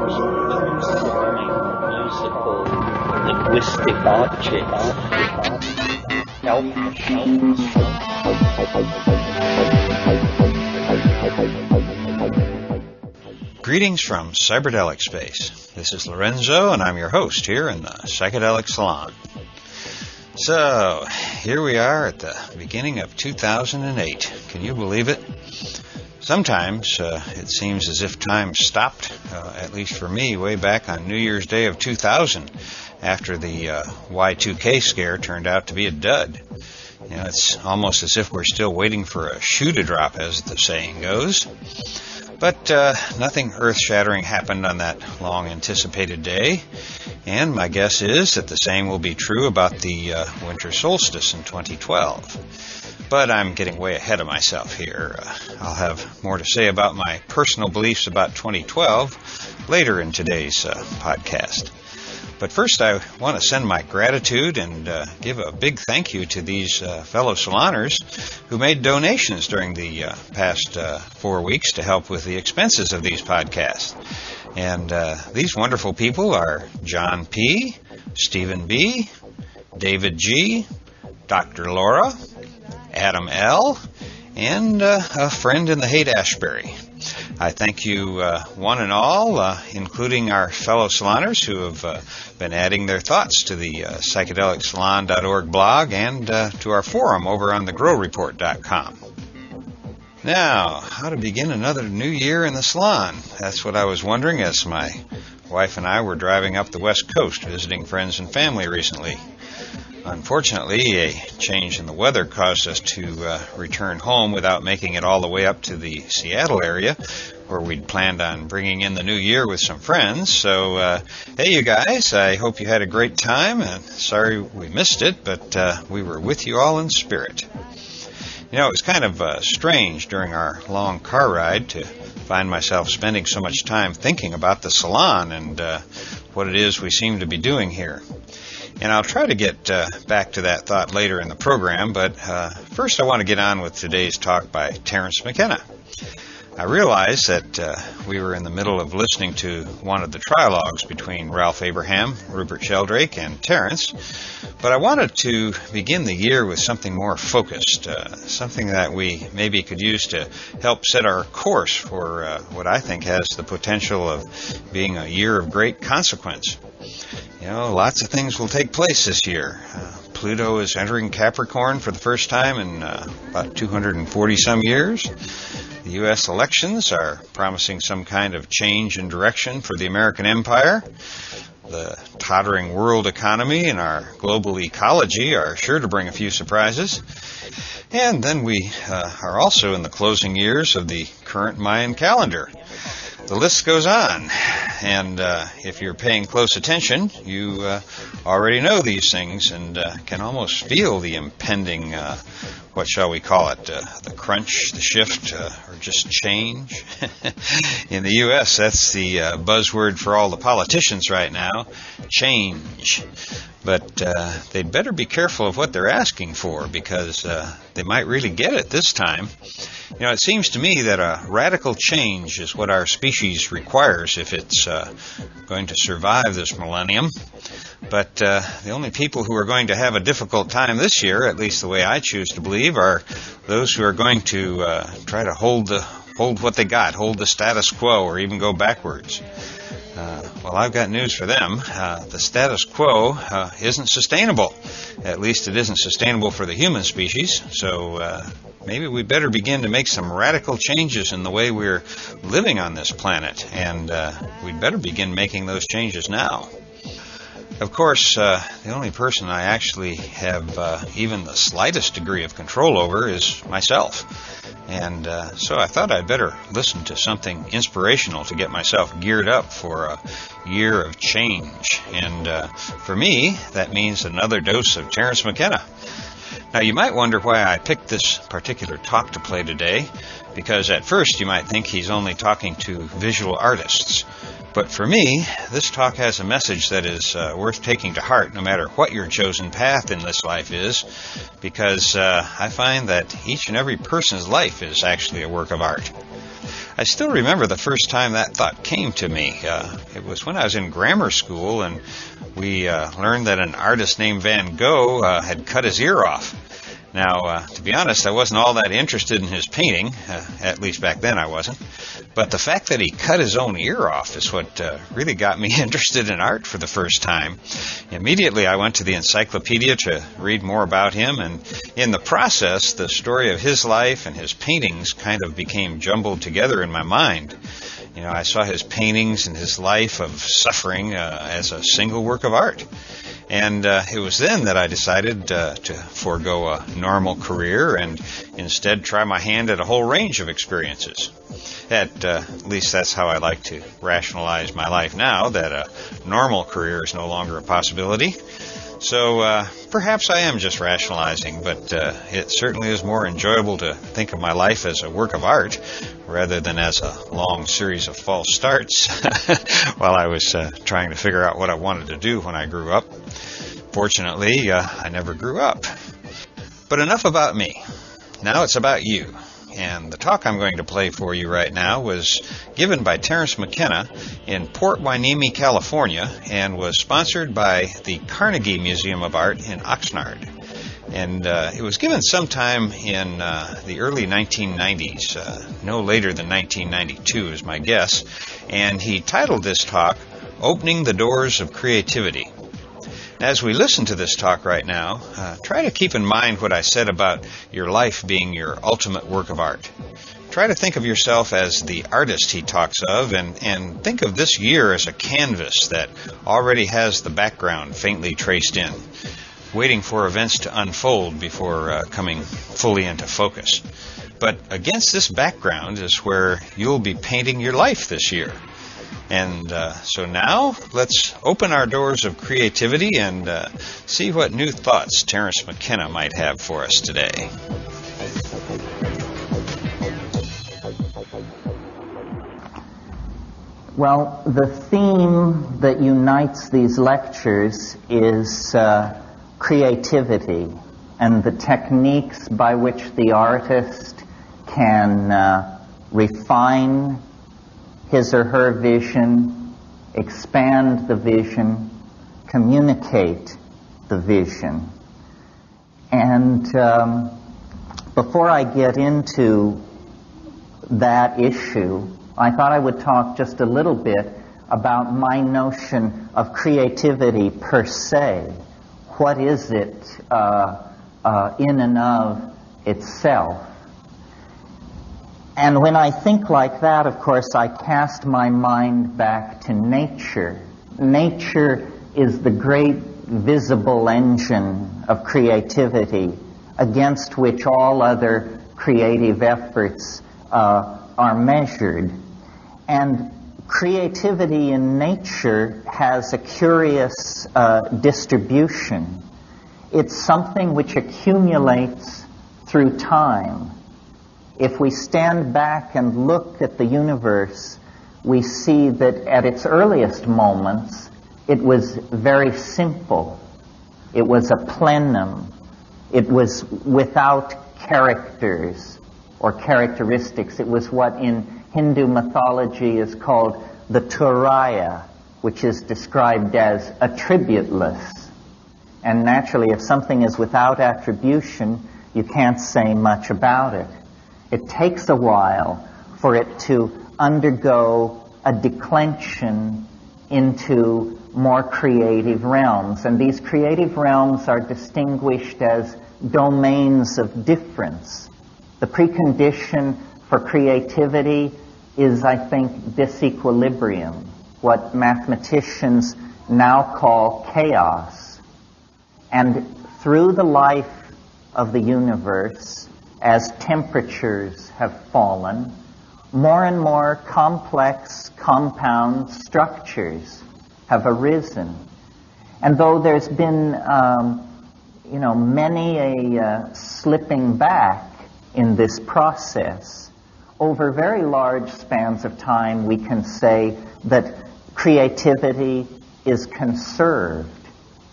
transforming musical linguistic objects. Help machines. Greetings from Cyberdelic Space. This is Lorenzo, and I'm your host here in the Psychedelic Salon. So, here we are at the beginning of 2008. Can you believe it? Sometimes it seems as if time stopped, at least for me, way back on New Year's Day of 2000, after the Y2K scare turned out to be a dud. You know, it's almost as if we're still waiting for a shoe to drop, as the saying goes. But nothing earth-shattering happened on that long-anticipated day, and my guess is that the same will be true about the winter solstice in 2012. But I'm getting way ahead of myself here. I'll have more to say about my personal beliefs about 2012 later in today's podcast. But first, I want to send my gratitude and give a big thank you to these fellow saloners who made donations during the past 4 weeks to help with the expenses of these podcasts. And these wonderful people are John P., Stephen B., David G., Dr. Laura, Adam L., and a friend in the Haight-Ashbury. I thank you one and all, including our fellow saloners who have been adding their thoughts to the psychedelicsalon.org blog and to our forum over on thegrowreport.com. Now, how to begin another new year in the salon? That's what I was wondering as my wife and I were driving up the West Coast visiting friends and family recently. Unfortunately, a change in the weather caused us to return home without making it all the way up to the Seattle area, where we'd planned on bringing in the new year with some friends. So, hey, you guys, I hope you had a great time, and sorry we missed it, but we were with you all in spirit. You know, it was kind of strange during our long car ride to find myself spending so much time thinking about the salon and what it is we seem to be doing here. And I'll try to get back to that thought later in the program, but first I want to get on with today's talk by Terence McKenna. I realize that we were in the middle of listening to one of the trilogues between Ralph Abraham, Rupert Sheldrake, and Terence, but I wanted to begin the year with something more focused, something that we maybe could use to help set our course for what I think has the potential of being a year of great consequence. You know, lots of things will take place this year. Pluto is entering Capricorn for the first time in about 240-some years. The U.S. elections are promising some kind of change in direction for the American empire. The tottering world economy and our global ecology are sure to bring a few surprises. And then we are also in the closing years of the current Mayan calendar. The list goes on, and if you're paying close attention, you already know these things and can almost feel the impending, what shall we call it, the crunch, the shift, or just change. In the U.S., that's the buzzword for all the politicians right now, change. But they'd better be careful of what they're asking for, because they might really get it this time. You know, it seems to me that a radical change is what our species requires if it's going to survive this millennium. But the only people who are going to have a difficult time this year, at least the way I choose to believe, are those who are going to try to hold what they got, hold the status quo, or even go backwards. Well, I've got news for them. The status quo isn't sustainable. At least it isn't sustainable for the human species. So maybe we better begin to make some radical changes in the way we're living on this planet. And we'd better begin making those changes now. Of course, the only person I actually have even the slightest degree of control over is myself. And so I thought I'd better listen to something inspirational to get myself geared up for a year of change. And for me, that means another dose of Terence McKenna. Now, you might wonder why I picked this particular talk to play today, because at first you might think he's only talking to visual artists. But for me, this talk has a message that is worth taking to heart no matter what your chosen path in this life is, because I find that each and every person's life is actually a work of art. I still remember the first time that thought came to me. It was when I was in grammar school, and we learned that an artist named Van Gogh had cut his ear off. Now, to be honest, I wasn't all that interested in his painting, at least back then I wasn't. But the fact that he cut his own ear off is what really got me interested in art for the first time. Immediately I went to the encyclopedia to read more about him, and in the process, the story of his life and his paintings kind of became jumbled together in my mind. You know, I saw his paintings and his life of suffering as a single work of art. And it was then that I decided to forego a normal career and instead try my hand at a whole range of experiences. At least that's how I like to rationalize my life now, that a normal career is no longer a possibility. So perhaps I am just rationalizing, but it certainly is more enjoyable to think of my life as a work of art rather than as a long series of false starts while I was trying to figure out what I wanted to do when I grew up. Fortunately, I never grew up. But enough about me. Now it's about you. And the talk I'm going to play for you right now was given by Terence McKenna in Port Hueneme, California, and was sponsored by the Carnegie Museum of Art in Oxnard. And it was given sometime in the early 1990s, no later than 1992 is my guess, and he titled this talk, Opening the Doors of Creativity. As we listen to this talk right now, try to keep in mind what I said about your life being your ultimate work of art. Try to think of yourself as the artist he talks of, and think of this year as a canvas that already has the background faintly traced in, waiting for events to unfold before coming fully into focus. But against this background is where you'll be painting your life this year. And so now, let's open our doors of creativity and see what new thoughts Terence McKenna might have for us today. Well, the theme that unites these lectures is creativity and the techniques by which the artist can refine his or her vision, expand the vision, communicate the vision. And before I get into that issue, I thought I would talk just a little bit about my notion of creativity per se. What is it in and of itself? And when I think like that, of course, I cast my mind back to nature. Nature is the great visible engine of creativity against which all other creative efforts are measured. And creativity in nature has a curious distribution. It's something which accumulates through time. If we stand back and look at the universe, we see that at its earliest moments, it was very simple. It was a plenum. It was without characters or characteristics. It was what in Hindu mythology is called the Turaya, which is described as attributeless. And naturally, if something is without attribution, you can't say much about it. It takes a while for it to undergo a declension into more creative realms. And these creative realms are distinguished as domains of difference. The precondition for creativity is, I think, disequilibrium, what mathematicians now call chaos. And through the life of the universe, as temperatures have fallen, more and more complex compound structures have arisen. And though there's been, many a slipping back in this process, over very large spans of time, we can say that creativity is conserved,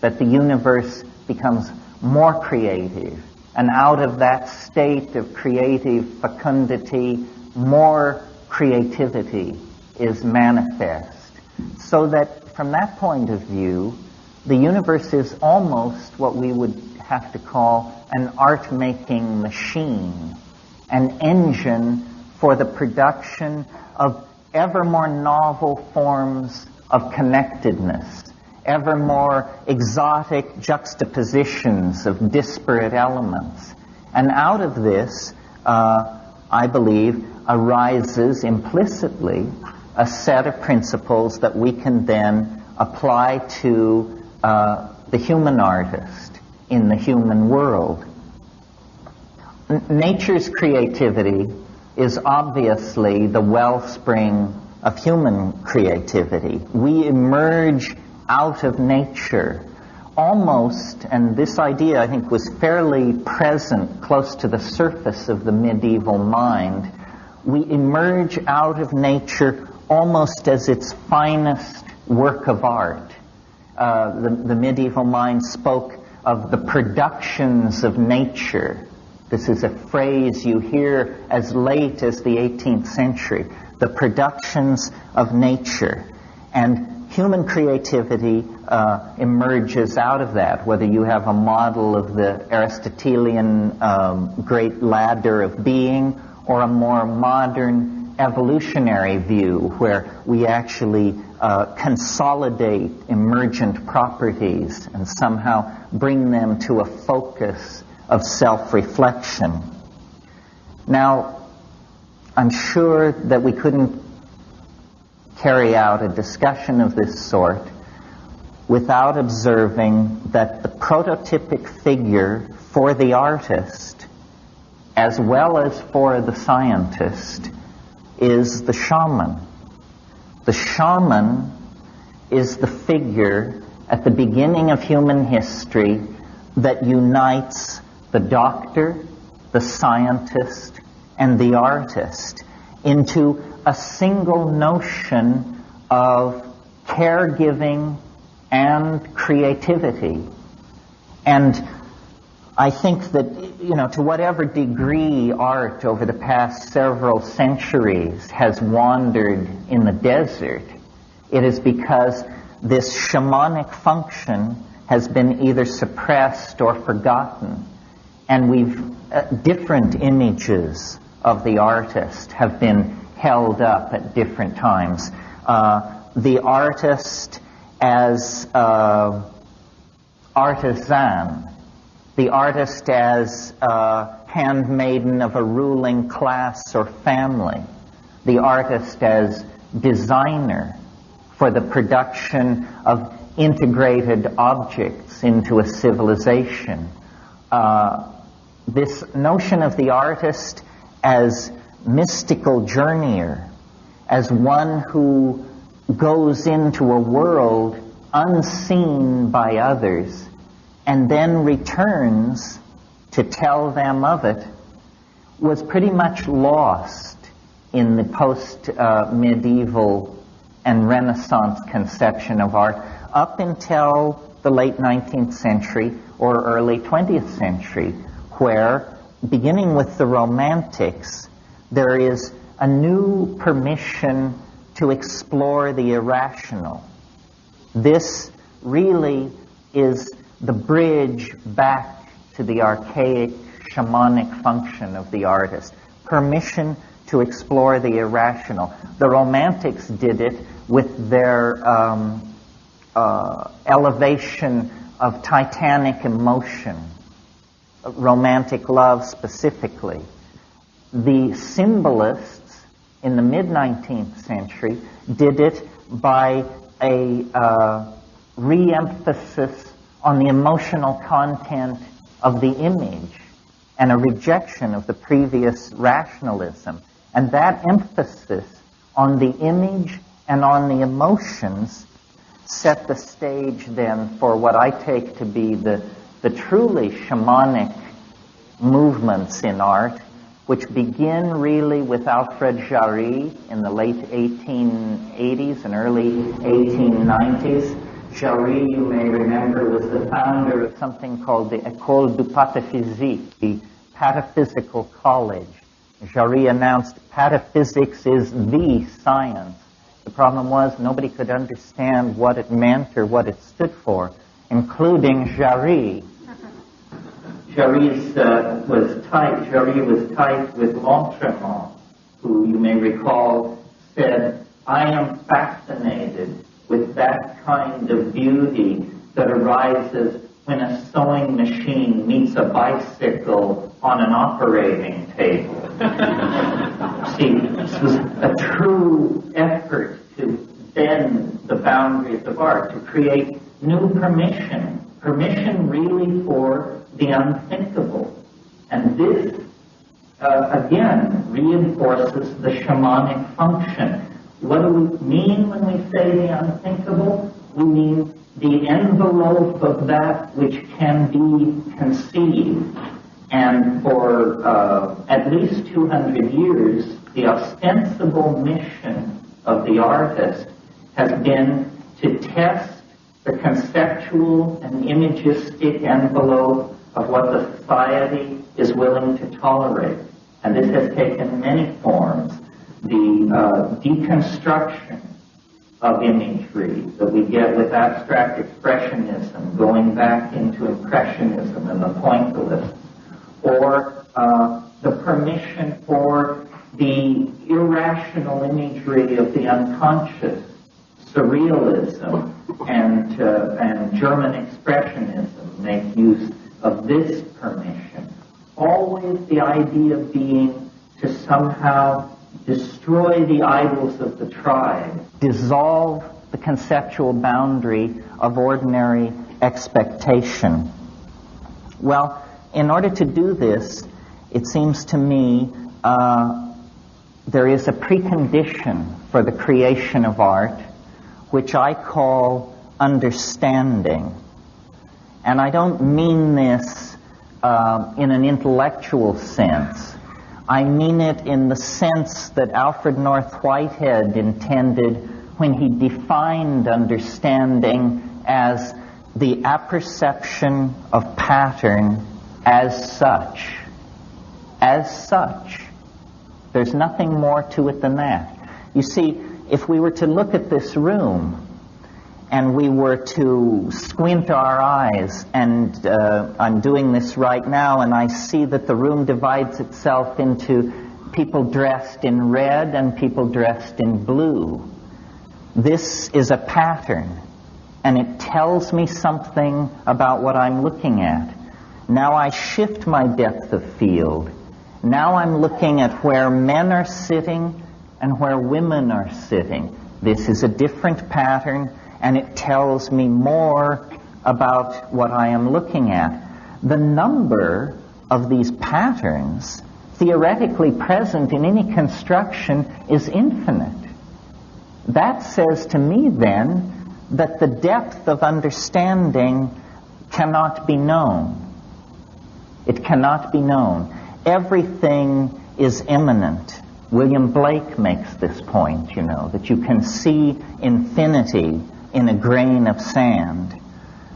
that the universe becomes more creative. And out of that state of creative fecundity, more creativity is manifest. So that from that point of view, the universe is almost what we would have to call an art-making machine, an engine for the production of ever more novel forms of connectedness, ever more exotic juxtapositions of disparate elements. And out of this, I believe, arises implicitly a set of principles that we can then apply to the human artist in the human world. Nature's creativity is obviously the wellspring of human creativity. We emerge out of nature almost, and this idea I think was fairly present close to the surface of the medieval mind, we emerge out of nature almost as its finest work of art. The medieval mind spoke of the productions of nature. This is a phrase you hear as late as the 18th century, the productions of nature. And human creativity emerges out of that, whether you have a model of the Aristotelian great ladder of being or a more modern evolutionary view where we actually consolidate emergent properties and somehow bring them to a focus of self-reflection. Now, I'm sure that we couldn't carry out a discussion of this sort without observing that the prototypic figure for the artist, as well as for the scientist, is the shaman. The shaman is the figure at the beginning of human history that unites the doctor, the scientist, and the artist into a single notion of caregiving and creativity. And I think that, to whatever degree art over the past several centuries has wandered in the desert, it is because this shamanic function has been either suppressed or forgotten. And different images of the artist have been held up at different times. The artist as artisan, the artist as handmaiden of a ruling class or family, the artist as designer for the production of integrated objects into a civilization. This notion of the artist as mystical journeyer, as one who goes into a world unseen by others and then returns to tell them of it, was pretty much lost in the post-medieval and Renaissance conception of art up until the late 19th century or early 20th century, where, beginning with the Romantics, there is a new permission to explore the irrational. This really is the bridge back to the archaic shamanic function of the artist. Permission to explore the irrational. The Romantics did it with their elevation of titanic emotion, romantic love specifically. The symbolists in the mid-19th century did it by a re-emphasis on the emotional content of the image and a rejection of the previous rationalism. And that emphasis on the image and on the emotions set the stage then for what I take to be the truly shamanic movements in art, which begin really with Alfred Jarry in the late 1880s and early 1890s. Jarry, you may remember, was the founder of something called the École du Pataphysique, the Pataphysical College, Jarry announced pataphysics is the science. The problem was nobody could understand what it meant or what it stood for, including Jarry. Jarry was tight with Lautréamont, who you may recall said, "I am fascinated with that kind of beauty that arises when a sewing machine meets a bicycle on an operating table." See, this was a true effort to bend the boundaries of art, to create new permission really for the unthinkable. And this, again, reinforces the shamanic function. What do we mean when we say the unthinkable? We mean the envelope of that which can be conceived. And for at least 200 years, the ostensible mission of the artist has been to test the conceptual and imagistic envelope of what the society is willing to tolerate. And this has taken many forms. The deconstruction of imagery that we get with abstract expressionism, going back into impressionism and the pointillists, or the permission for the irrational imagery of the unconscious, surrealism and German expressionism make use of this permission. Always the idea being to somehow destroy the idols of the tribe, dissolve the conceptual boundary of ordinary expectation. Well, in order to do this, it seems to me there is a precondition for the creation of art, which I call understanding. And I don't mean this in an intellectual sense. I mean it in the sense that Alfred North Whitehead intended when he defined understanding as the apperception of pattern as such. As such. There's nothing more to it than that. You see, if we were to look at this room and we were to squint our eyes, and I'm doing this right now, and I see that the room divides itself into people dressed in red and people dressed in blue. This is a pattern, and it tells me something about what I'm looking at. Now I shift my depth of field. Now I'm looking at where men are sitting and where women are sitting. This is a different pattern, and it tells me more about what I am looking at. The number of these patterns theoretically present in any construction is infinite. That says to me then that the depth of understanding cannot be known. It cannot be known. Everything is immanent. William Blake makes this point, you know, that you can see infinity in a grain of sand.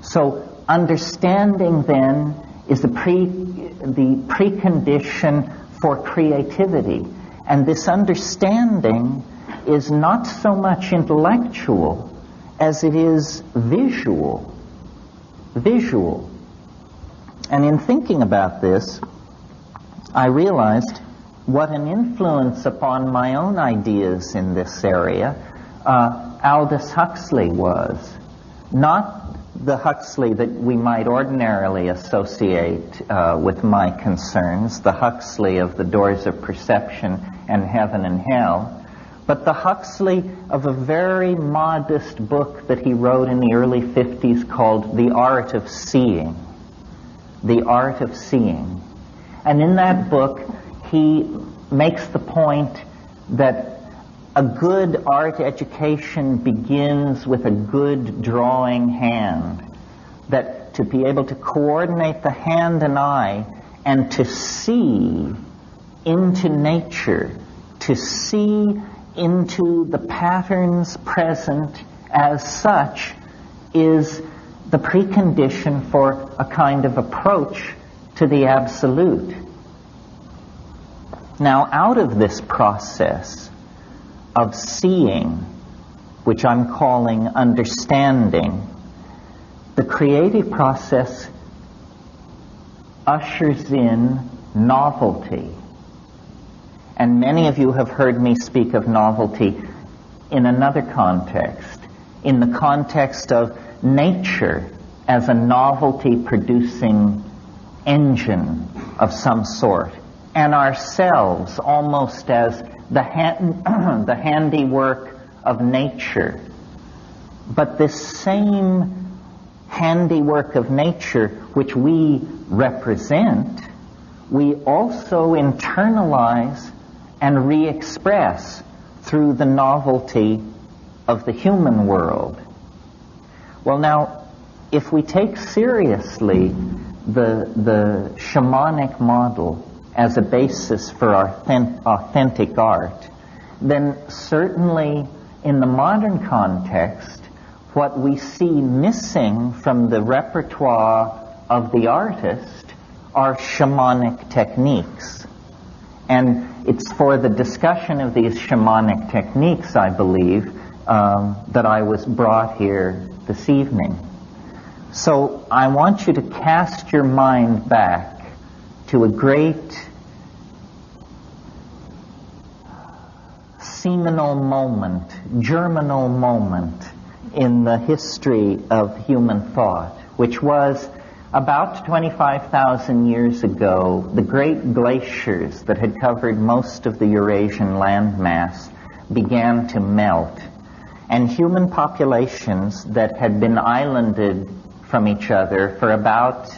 So understanding then is the precondition for creativity. And this understanding is not so much intellectual as it is visual. Visual. And in thinking about this, I realized what an influence upon my own ideas in this area Aldous Huxley was. Not the Huxley that we might ordinarily associate with my concerns, the Huxley of The Doors of Perception and Heaven and Hell, but the Huxley of a very modest book that he wrote in the early 50s called The Art of Seeing. The Art of Seeing. And in that book, he makes the point that a good art education begins with a good drawing hand. That to be able to coordinate the hand and eye and to see into nature, to see into the patterns present as such, is the precondition for a kind of approach to the absolute. Now, out of this process of seeing, which I'm calling understanding, the creative process ushers in novelty. And many of you have heard me speak of novelty in another context, in the context of nature as a novelty-producing engine of some sort, and ourselves almost as the handiwork of nature. But this same handiwork of nature which we represent, we also internalize and re-express through the novelty of the human world. Well, now, if we take seriously the shamanic model as a basis for authentic art, then certainly in the modern context, what we see missing from the repertoire of the artist are shamanic techniques. And it's for the discussion of these shamanic techniques, I believe, that I was brought here this evening. So I want you to cast your mind back to a great seminal moment, germinal moment in the history of human thought, which was about 25,000 years ago. The great glaciers that had covered most of the Eurasian landmass began to melt, and human populations that had been islanded from each other for about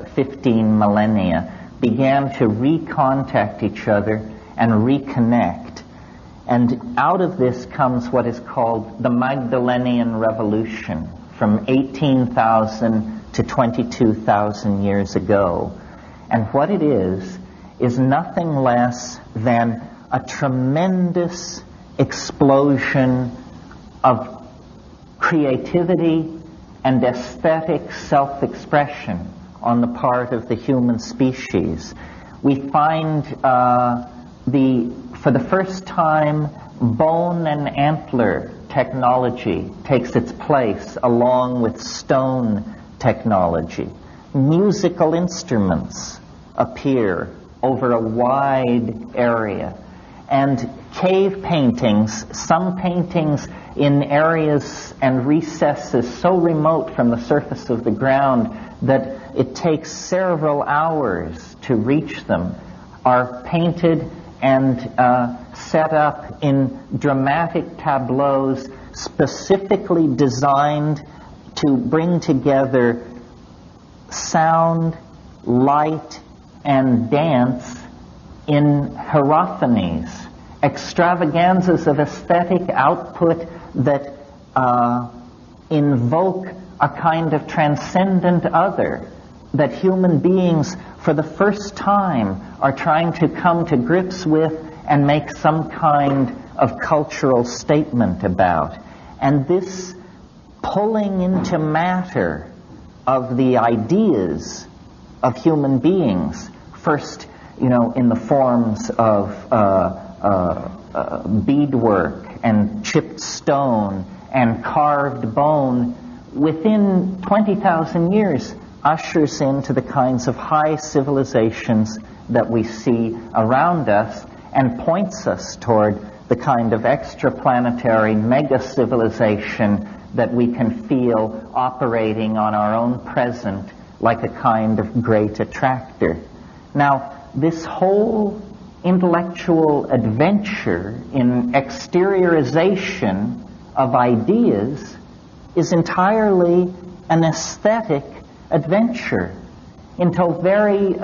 15 millennia began to recontact each other and reconnect. And out of this comes what is called the Magdalenian Revolution from 18,000 to 22,000 years ago. And what it is nothing less than a tremendous explosion of creativity and aesthetic self-expression on the part of the human species. We find for the first time, bone and antler technology takes its place along with stone technology. Musical instruments appear over a wide area. And cave paintings, some paintings in areas and recesses so remote from the surface of the ground that it takes several hours to reach them, are painted and set up in dramatic tableaus specifically designed to bring together sound, light, and dance in hierophanies, extravaganzas of aesthetic output that invoke a kind of transcendent other, that human beings for the first time are trying to come to grips with and make some kind of cultural statement about. And this pulling into matter of the ideas of human beings, first, in the forms of beadwork and chipped stone and carved bone, within 20,000 years ushers into the kinds of high civilizations that we see around us and points us toward the kind of extraplanetary mega-civilization that we can feel operating on our own present like a kind of great attractor. Now, this whole intellectual adventure in exteriorization of ideas is entirely an aesthetic adventure. Until very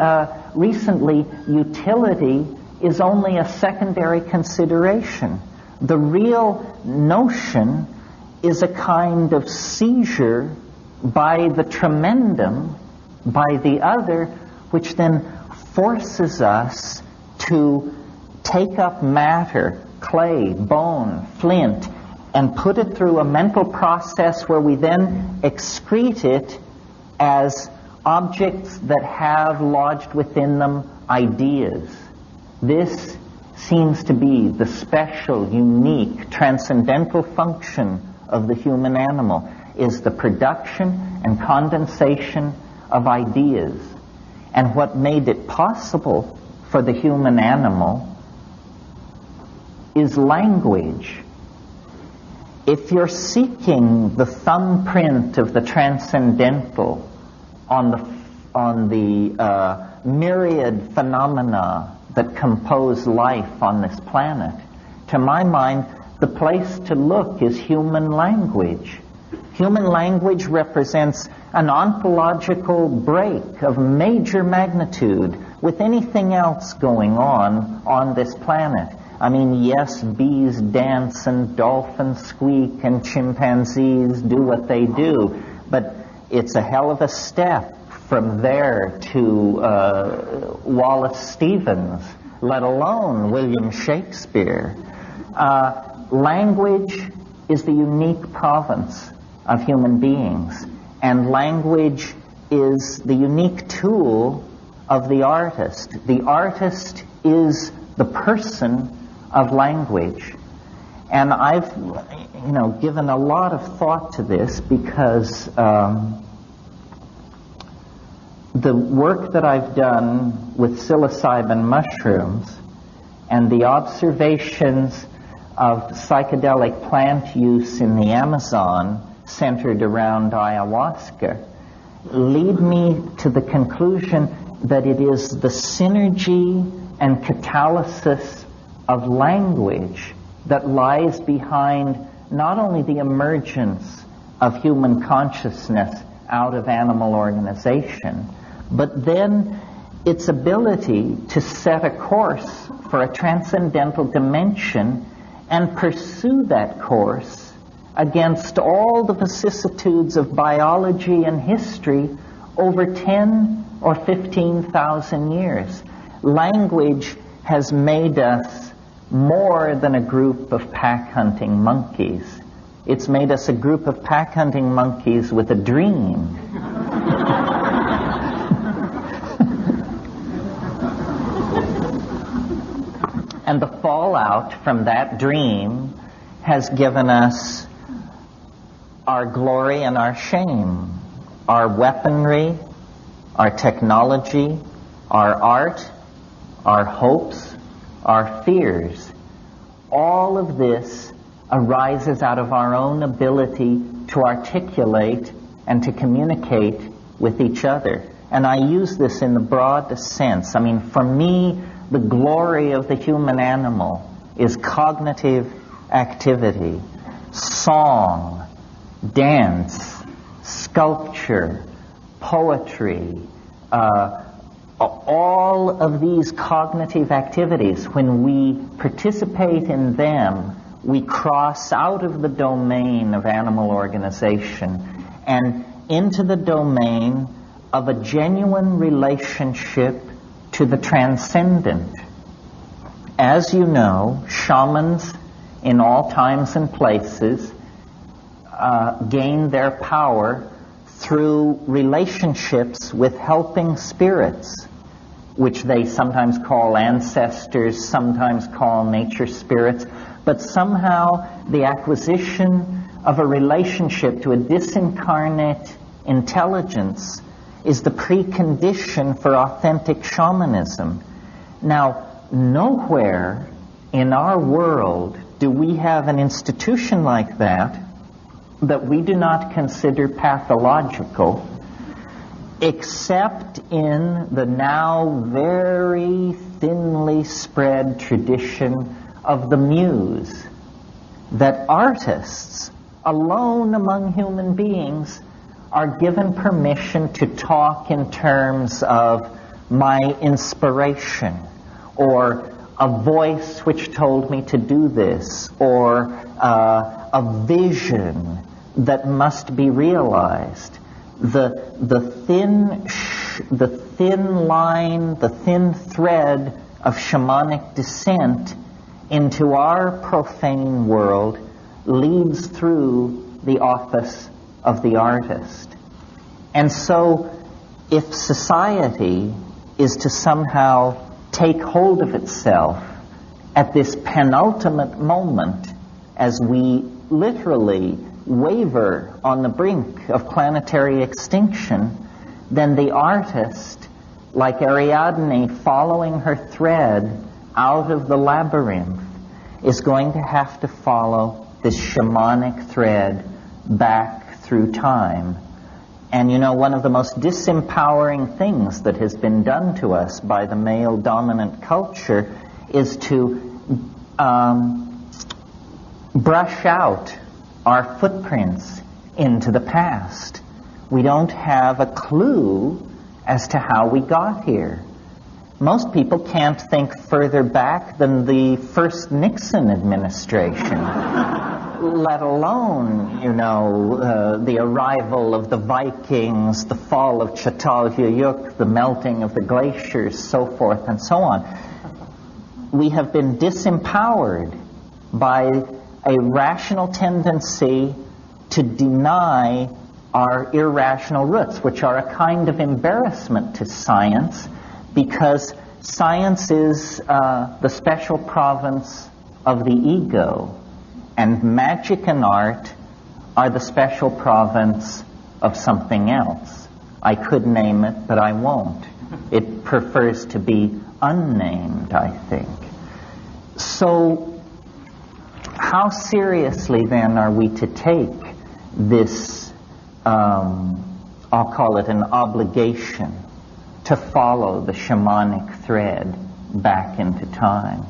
recently, utility is only a secondary consideration. The real notion is a kind of seizure by the tremendum, by the other, which then forces us to take up matter, clay, bone, flint, and put it through a mental process where we then excrete it as objects that have lodged within them ideas. This seems to be the special, unique, transcendental function of the human animal, is the production and condensation of ideas. And what made it possible for the human animal is language. If you're seeking the thumbprint of the transcendental on the myriad phenomena that compose life on this planet, to my mind, the place to look is human language. Human language represents an ontological break of major magnitude with anything else going on this planet. I mean, yes, bees dance and dolphins squeak and chimpanzees do what they do, but it's a hell of a step from there to Wallace Stevens, let alone William Shakespeare. Language is the unique province of human beings, and language is the unique tool of the artist. The artist is the person of language. And I've, given a lot of thought to this because the work that I've done with psilocybin mushrooms and the observations of psychedelic plant use in the Amazon centered around ayahuasca lead me to the conclusion that it is the synergy and catalysis of language that lies behind not only the emergence of human consciousness out of animal organization, but then its ability to set a course for a transcendental dimension and pursue that course against all the vicissitudes of biology and history over 10 or 15,000 years. Language has made us more than a group of pack-hunting monkeys. It's made us a group of pack-hunting monkeys with a dream. And the fallout from that dream has given us our glory and our shame, our weaponry, our technology, our art, our hopes, our fears. All of this arises out of our own ability to articulate and to communicate with each other. And I use this in the broadest sense. I mean, for me, the glory of the human animal is cognitive activity, song, dance, sculpture, poetry, all of these cognitive activities. When we participate in them, we cross out of the domain of animal organization and into the domain of a genuine relationship to the transcendent. As you know, shamans in all times and places gain their power through relationships with helping spirits, which they sometimes call ancestors, sometimes call nature spirits, but somehow the acquisition of a relationship to a disincarnate intelligence is the precondition for authentic shamanism. Now, nowhere in our world do we have an institution like that we do not consider pathological, except in the now very thinly spread tradition of the muse, that artists alone among human beings are given permission to talk in terms of my inspiration, or a voice which told me to do this, or a vision that must be realized. The thin line, the thin thread of shamanic descent into our profane world leads through the office of the artist. And so, if society is to somehow take hold of itself at this penultimate moment as we literally waver on the brink of planetary extinction, then the artist, like Ariadne following her thread out of the labyrinth, is going to have to follow this shamanic thread back through time. And you know, one of the most disempowering things that has been done to us by the male-dominant culture is to brush out our footprints into the past. We don't have a clue as to how we got here. Most people can't think further back than the first Nixon administration, let alone, you know, the arrival of the Vikings, the fall of Çatalhöyük, the melting of the glaciers, so forth and so on. We have been disempowered by a rational tendency to deny our irrational roots, which are a kind of embarrassment to science, because science is the special province of the ego, and magic and art are the special province of something else. I could name it, but I won't. It prefers to be unnamed, I think. So, how seriously then are we to take this, I'll call it an obligation, to follow the shamanic thread back into time?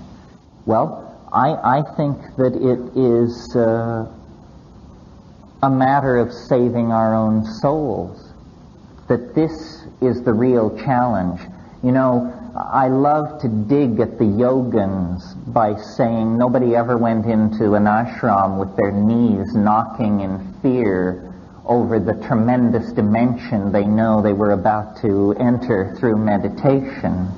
Well, I think that it is a matter of saving our own souls, that this is the real challenge. You know, I love to dig at the yogins by saying nobody ever went into an ashram with their knees knocking in fear over the tremendous dimension they know they were about to enter through meditation.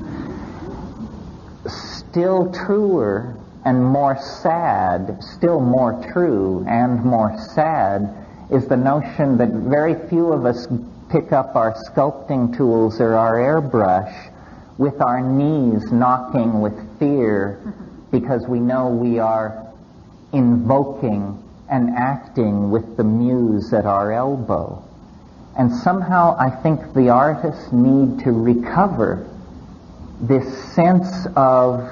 Still truer and more sad, still more true and more sad, is the notion that very few of us pick up our sculpting tools or our airbrush with our knees knocking with fear, because we know we are invoking and acting with the muse at our elbow. And somehow I think the artists need to recover this sense of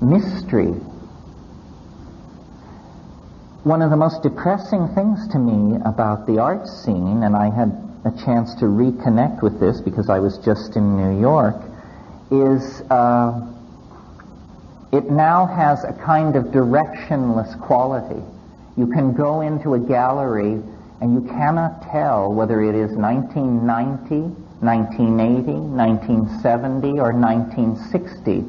mystery. One of the most depressing things to me about the art scene, and I had a chance to reconnect with this because I was just in New York, is it now has a kind of directionless quality. You can go into a gallery and you cannot tell whether it is 1990, 1980, 1970, or 1960,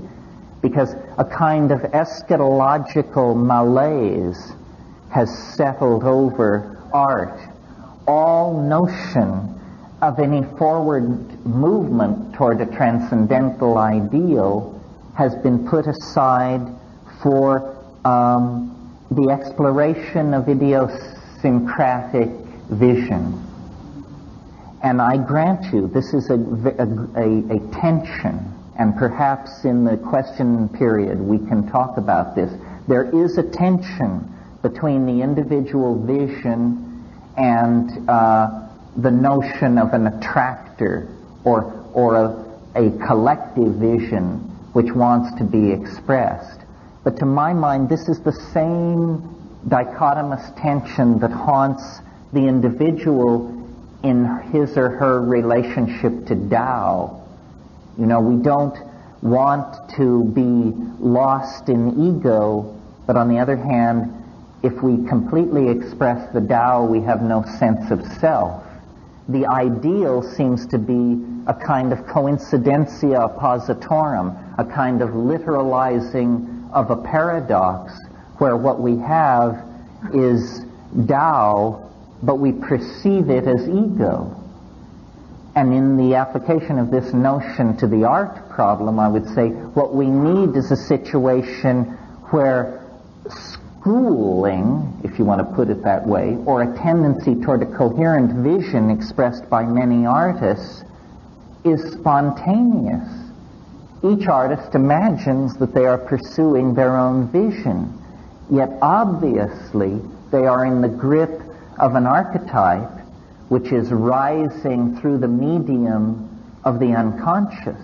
because a kind of eschatological malaise has settled over art. All notion of any forward movement toward a transcendental ideal has been put aside for the exploration of idiosyncratic vision. And I grant you, this is a tension, and perhaps in the question period we can talk about this. There is a tension between the individual vision and the notion of an attractor or a collective vision which wants to be expressed. But to my mind, this is the same dichotomous tension that haunts the individual in his or her relationship to Tao. You know, we don't want to be lost in ego, but on the other hand, if we completely express the Tao, we have no sense of self. The ideal seems to be a kind of coincidentia oppositorum, a kind of literalizing of a paradox, where what we have is Tao, but we perceive it as ego. And in the application of this notion to the art problem, I would say what we need is a situation where schooling, if you want to put it that way, or a tendency toward a coherent vision expressed by many artists, is spontaneous. Each artist imagines that they are pursuing their own vision, yet obviously they are in the grip of an archetype which is rising through the medium of the unconscious.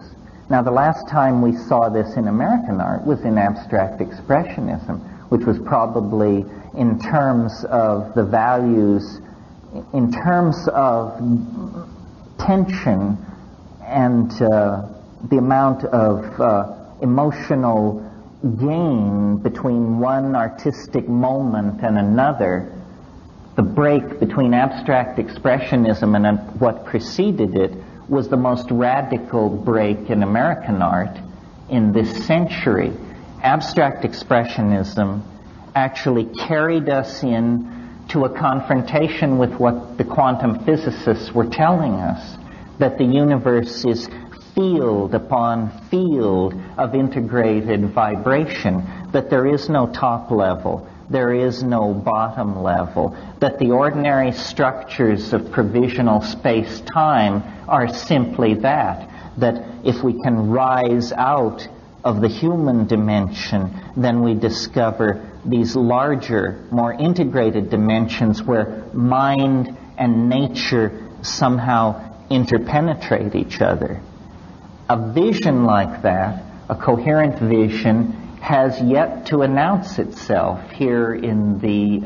Now, the last time we saw this in American art was in abstract expressionism, which was probably in terms of the values, in terms of tension and the amount of emotional gain between one artistic moment and another. The break between abstract expressionism and what preceded it was the most radical break in American art in this century. Abstract expressionism actually carried us in to a confrontation with what the quantum physicists were telling us, that the universe is field upon field of integrated vibration, that there is no top level, there is no bottom level, that the ordinary structures of provisional space-time are simply that if we can rise out of the human dimension, then we discover these larger, more integrated dimensions where mind and nature somehow interpenetrate each other. A vision like that, a coherent vision, has yet to announce itself here in the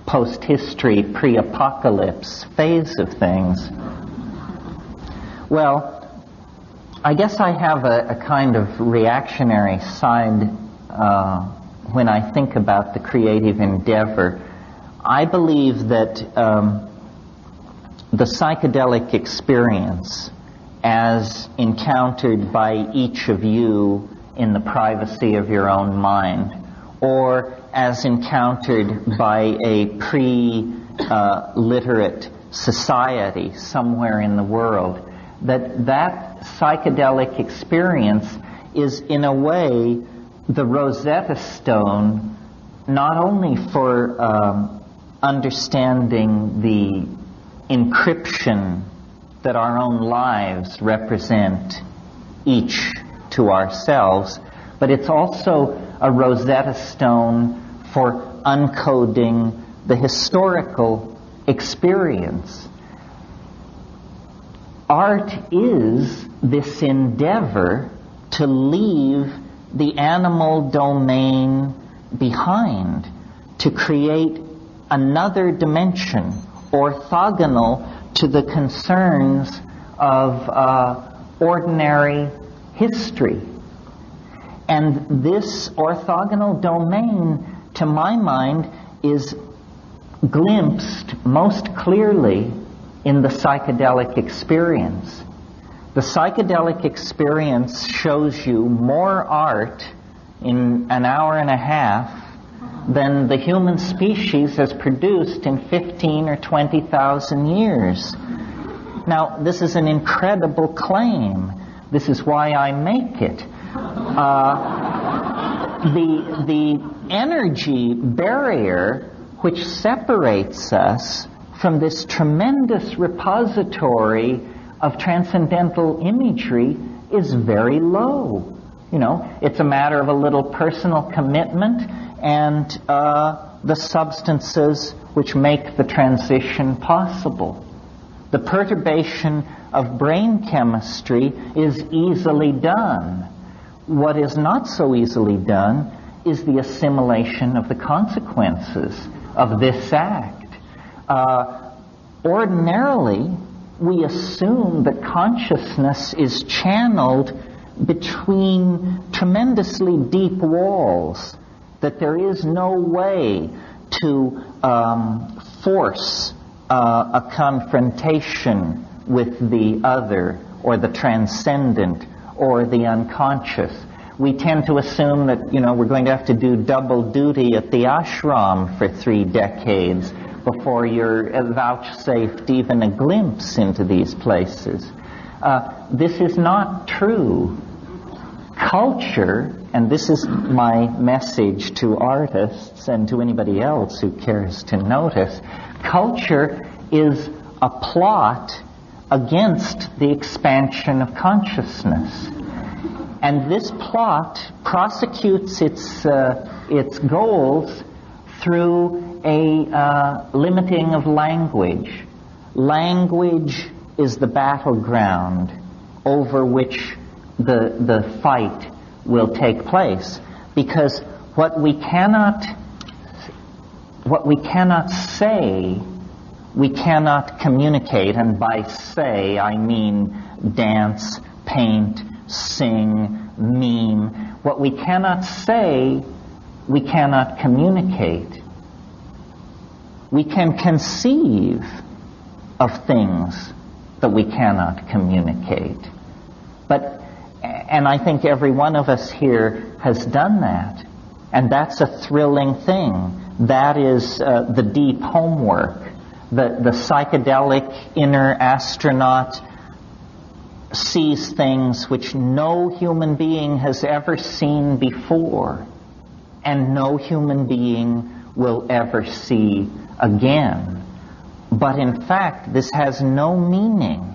post-history, pre-apocalypse phase of things. Well, I guess I have a kind of reactionary side when I think about the creative endeavor. I believe that the psychedelic experience, as encountered by each of you in the privacy of your own mind, or as encountered by a pre-literate society somewhere in the world, that psychedelic experience is in a way the Rosetta Stone, not only for understanding the encryption that our own lives represent each to ourselves, but it's also a Rosetta Stone for uncoding the historical experience. Art is this endeavor to leave the animal domain behind, to create another dimension orthogonal to the concerns of ordinary history. And this orthogonal domain, to my mind, is glimpsed most clearly in the psychedelic experience. The psychedelic experience shows you more art in an hour and a half than the human species has produced in 15 or 20,000 years. Now, this is an incredible claim. This is why I make it. The energy barrier which separates us from this tremendous repository of transcendental imagery is very low. You know, it's a matter of a little personal commitment and the substances which make the transition possible. The perturbation of brain chemistry is easily done. What is not so easily done is the assimilation of the consequences of this act. Ordinarily, we assume that consciousness is channeled between tremendously deep walls, that there is no way to force a confrontation with the other, or the transcendent, or the unconscious. We tend to assume that, we're going to have to do double duty at the ashram for 3 decades before you're vouchsafed even a glimpse into these places. This is not true. Culture, and this is my message to artists and to anybody else who cares to notice, culture is a plot against the expansion of consciousness. And this plot prosecutes its goals through a limiting of language. Language is the battleground over which the fight will take place, because what we cannot say, we cannot communicate. And by say, I mean dance, paint, sing, meme. What we cannot say, we cannot communicate. We can conceive of things that we cannot communicate. And I think every one of us here has done that. And that's a thrilling thing. That is the deep homework. The psychedelic inner astronaut sees things which no human being has ever seen before, and no human being will ever see again. But in fact, this has no meaning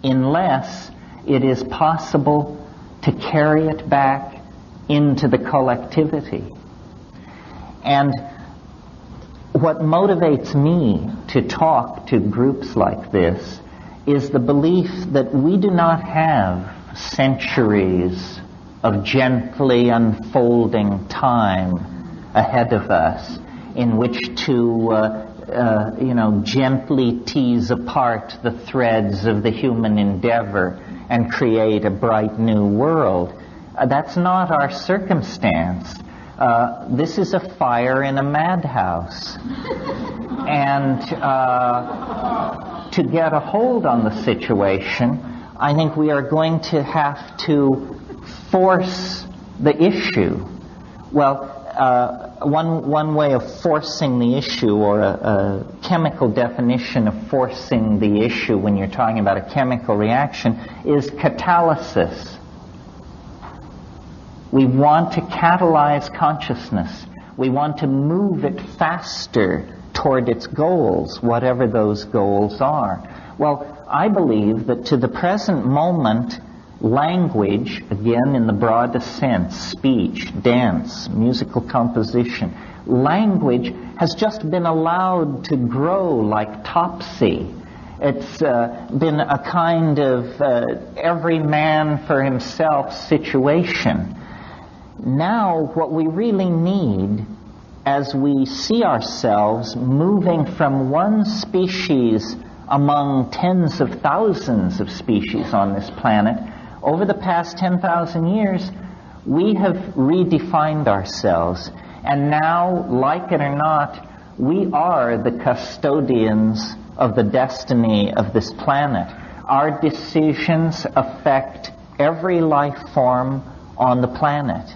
unless it is possible to carry it back into the collectivity. And what motivates me to talk to groups like this is the belief that we do not have centuries of gently unfolding time ahead of us in which to gently tease apart the threads of the human endeavor and create a bright new world. That's not our circumstance. This is a fire in a madhouse. And to get a hold on the situation, I think we are going to have to force the issue. Well, one way of forcing the issue, or a chemical definition of forcing the issue when you're talking about a chemical reaction, is catalysis. We want to catalyze consciousness. We want to move it faster toward its goals, whatever those goals are. Well, I believe that to the present moment, language, again in the broadest sense, speech, dance, musical composition, language has just been allowed to grow like topsy. It's been a kind of every man for himself situation. Now, what we really need, as we see ourselves moving from one species among tens of thousands of species on this planet, over the past 10,000 years, we have redefined ourselves. And now, like it or not, we are the custodians of the destiny of this planet. Our decisions affect every life form on the planet.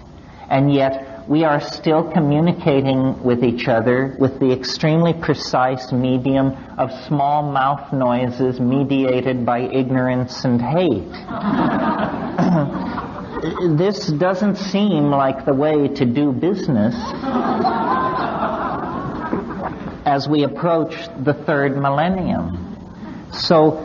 And yet, we are still communicating with each other with the extremely precise medium of small mouth noises mediated by ignorance and hate. This doesn't seem like the way to do business as we approach the third millennium. So,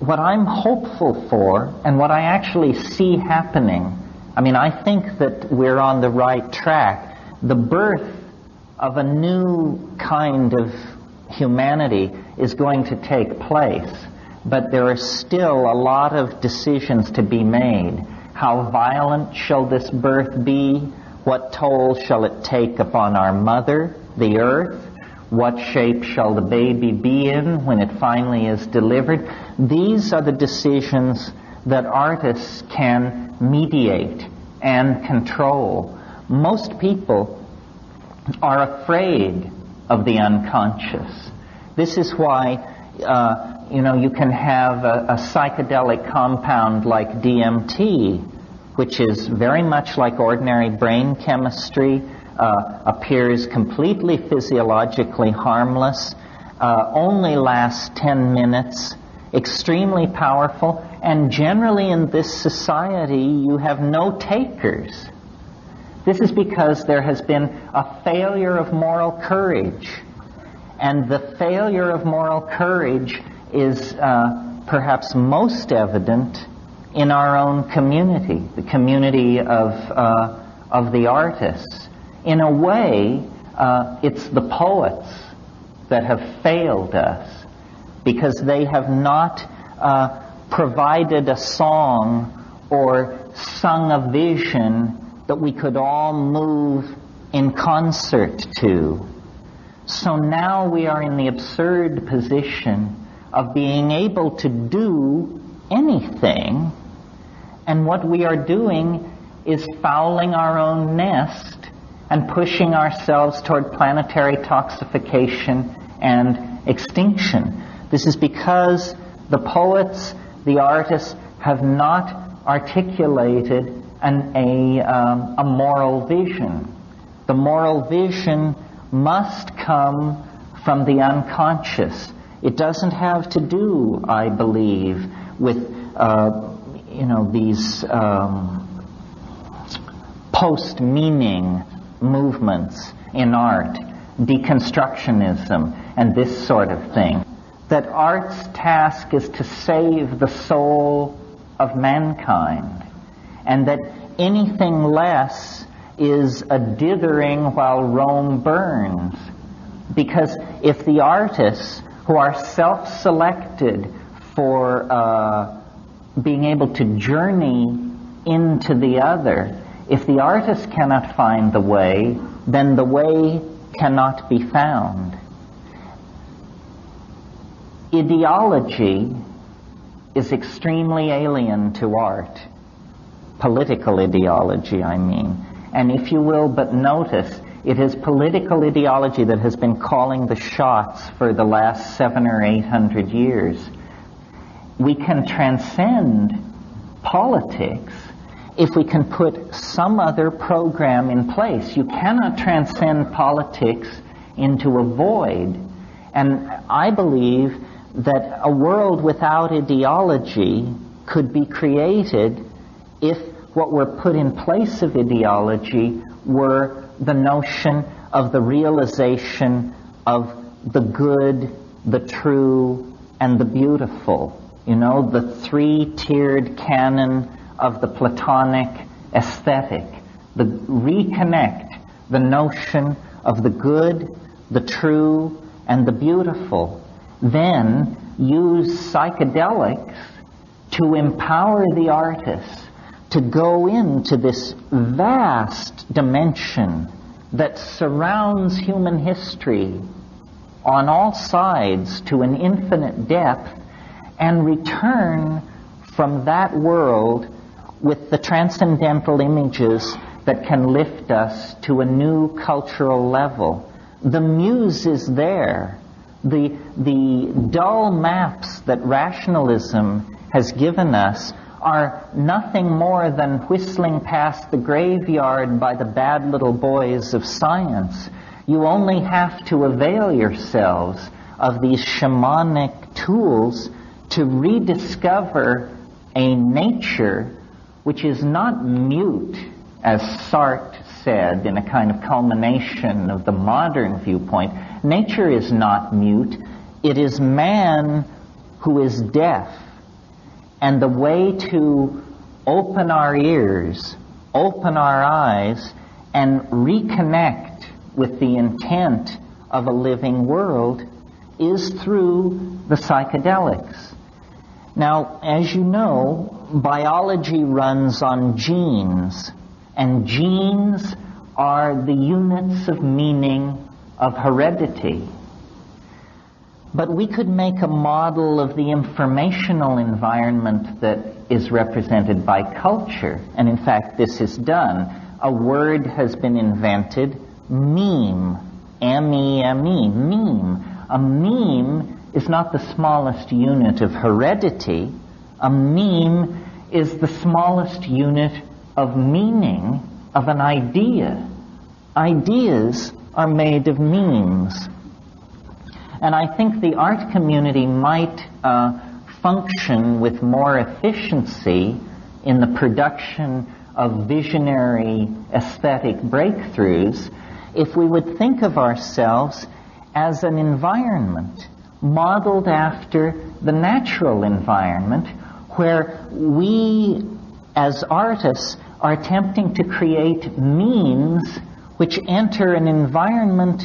what I'm hopeful for, and what I actually see happening, I think that we're on the right track. The birth of a new kind of humanity is going to take place, but there are still a lot of decisions to be made. How violent shall this birth be? What toll shall it take upon our mother, the earth? What shape shall the baby be in when it finally is delivered? These are the decisions that artists can mediate and control. Most people are afraid of the unconscious. This is why, you can have a psychedelic compound like DMT, which is very much like ordinary brain chemistry, appears completely physiologically harmless, only lasts 10 minutes, extremely powerful, and generally in this society you have no takers. This is because there has been a failure of moral courage, and the failure of moral courage is perhaps most evident in our own community, the community of the artists. In a way, it's the poets that have failed us because they have not provided a song or sung a vision that we could all move in concert to. So now we are in the absurd position of being able to do anything, and what we are doing is fouling our own nest and pushing ourselves toward planetary toxification and extinction. This is because the poets, the artists, have not articulated a moral vision. The moral vision must come from the unconscious. It doesn't have to do, I believe, with these post-meaning movements in art, deconstructionism, and this sort of thing. That art's task is to save the soul of mankind, and that anything less is a dithering while Rome burns. Because if the artists who are self-selected for being able to journey into the other, if the artist cannot find the way, then the way cannot be found. Ideology is extremely alien to art. Political ideology, I mean. And if you will but notice, it is political ideology that has been calling the shots for the last 700 or 800 years. We can transcend politics if we can put some other program in place. You cannot transcend politics into a void. And I believe that a world without ideology could be created if what were put in place of ideology were the notion of the realization of the good, the true, and the beautiful. You know, the three-tiered canon of the Platonic aesthetic. Reconnect the notion of the good, the true, and the beautiful. Then use psychedelics to empower the artists to go into this vast dimension that surrounds human history on all sides to an infinite depth, and return from that world with the transcendental images that can lift us to a new cultural level. The muse is there. The dull maps that rationalism has given us are nothing more than whistling past the graveyard by the bad little boys of science. You only have to avail yourselves of these shamanic tools to rediscover a nature which is not mute, as Sartre said in a kind of culmination of the modern viewpoint. Nature is not mute. It is man who is deaf. And the way to open our ears, open our eyes, and reconnect with the intent of a living world is through the psychedelics. Now, as you know, biology runs on genes, and genes are the units of meaning of heredity. But we could make a model of the informational environment that is represented by culture, and in fact this is done. A word has been invented, meme, M-E-M-E, meme. A meme is not the smallest unit of heredity. A meme is the smallest unit of meaning of an idea. Ideas are made of memes. And I think the art community might function with more efficiency in the production of visionary aesthetic breakthroughs if we would think of ourselves as an environment modeled after the natural environment, where we as artists are attempting to create means which enter an environment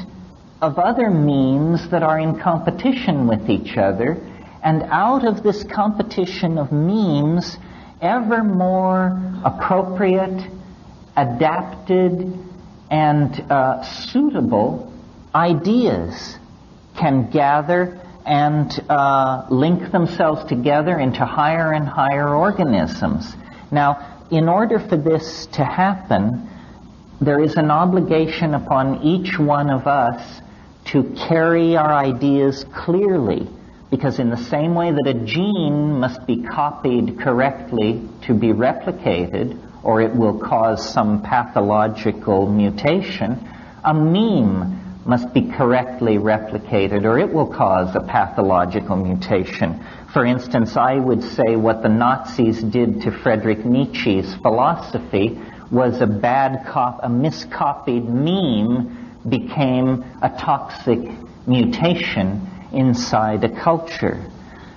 of other means that are in competition with each other, and out of this competition of means, ever more appropriate, adapted, and suitable ideas can gather and link themselves together into higher and higher organisms. Now, in order for this to happen, there is an obligation upon each one of us to carry our ideas clearly, because in the same way that a gene must be copied correctly to be replicated, or it will cause some pathological mutation, a meme must be correctly replicated, or it will cause a pathological mutation. For instance, I would say what the Nazis did to Friedrich Nietzsche's philosophy was a miscopied meme became a toxic mutation inside a culture.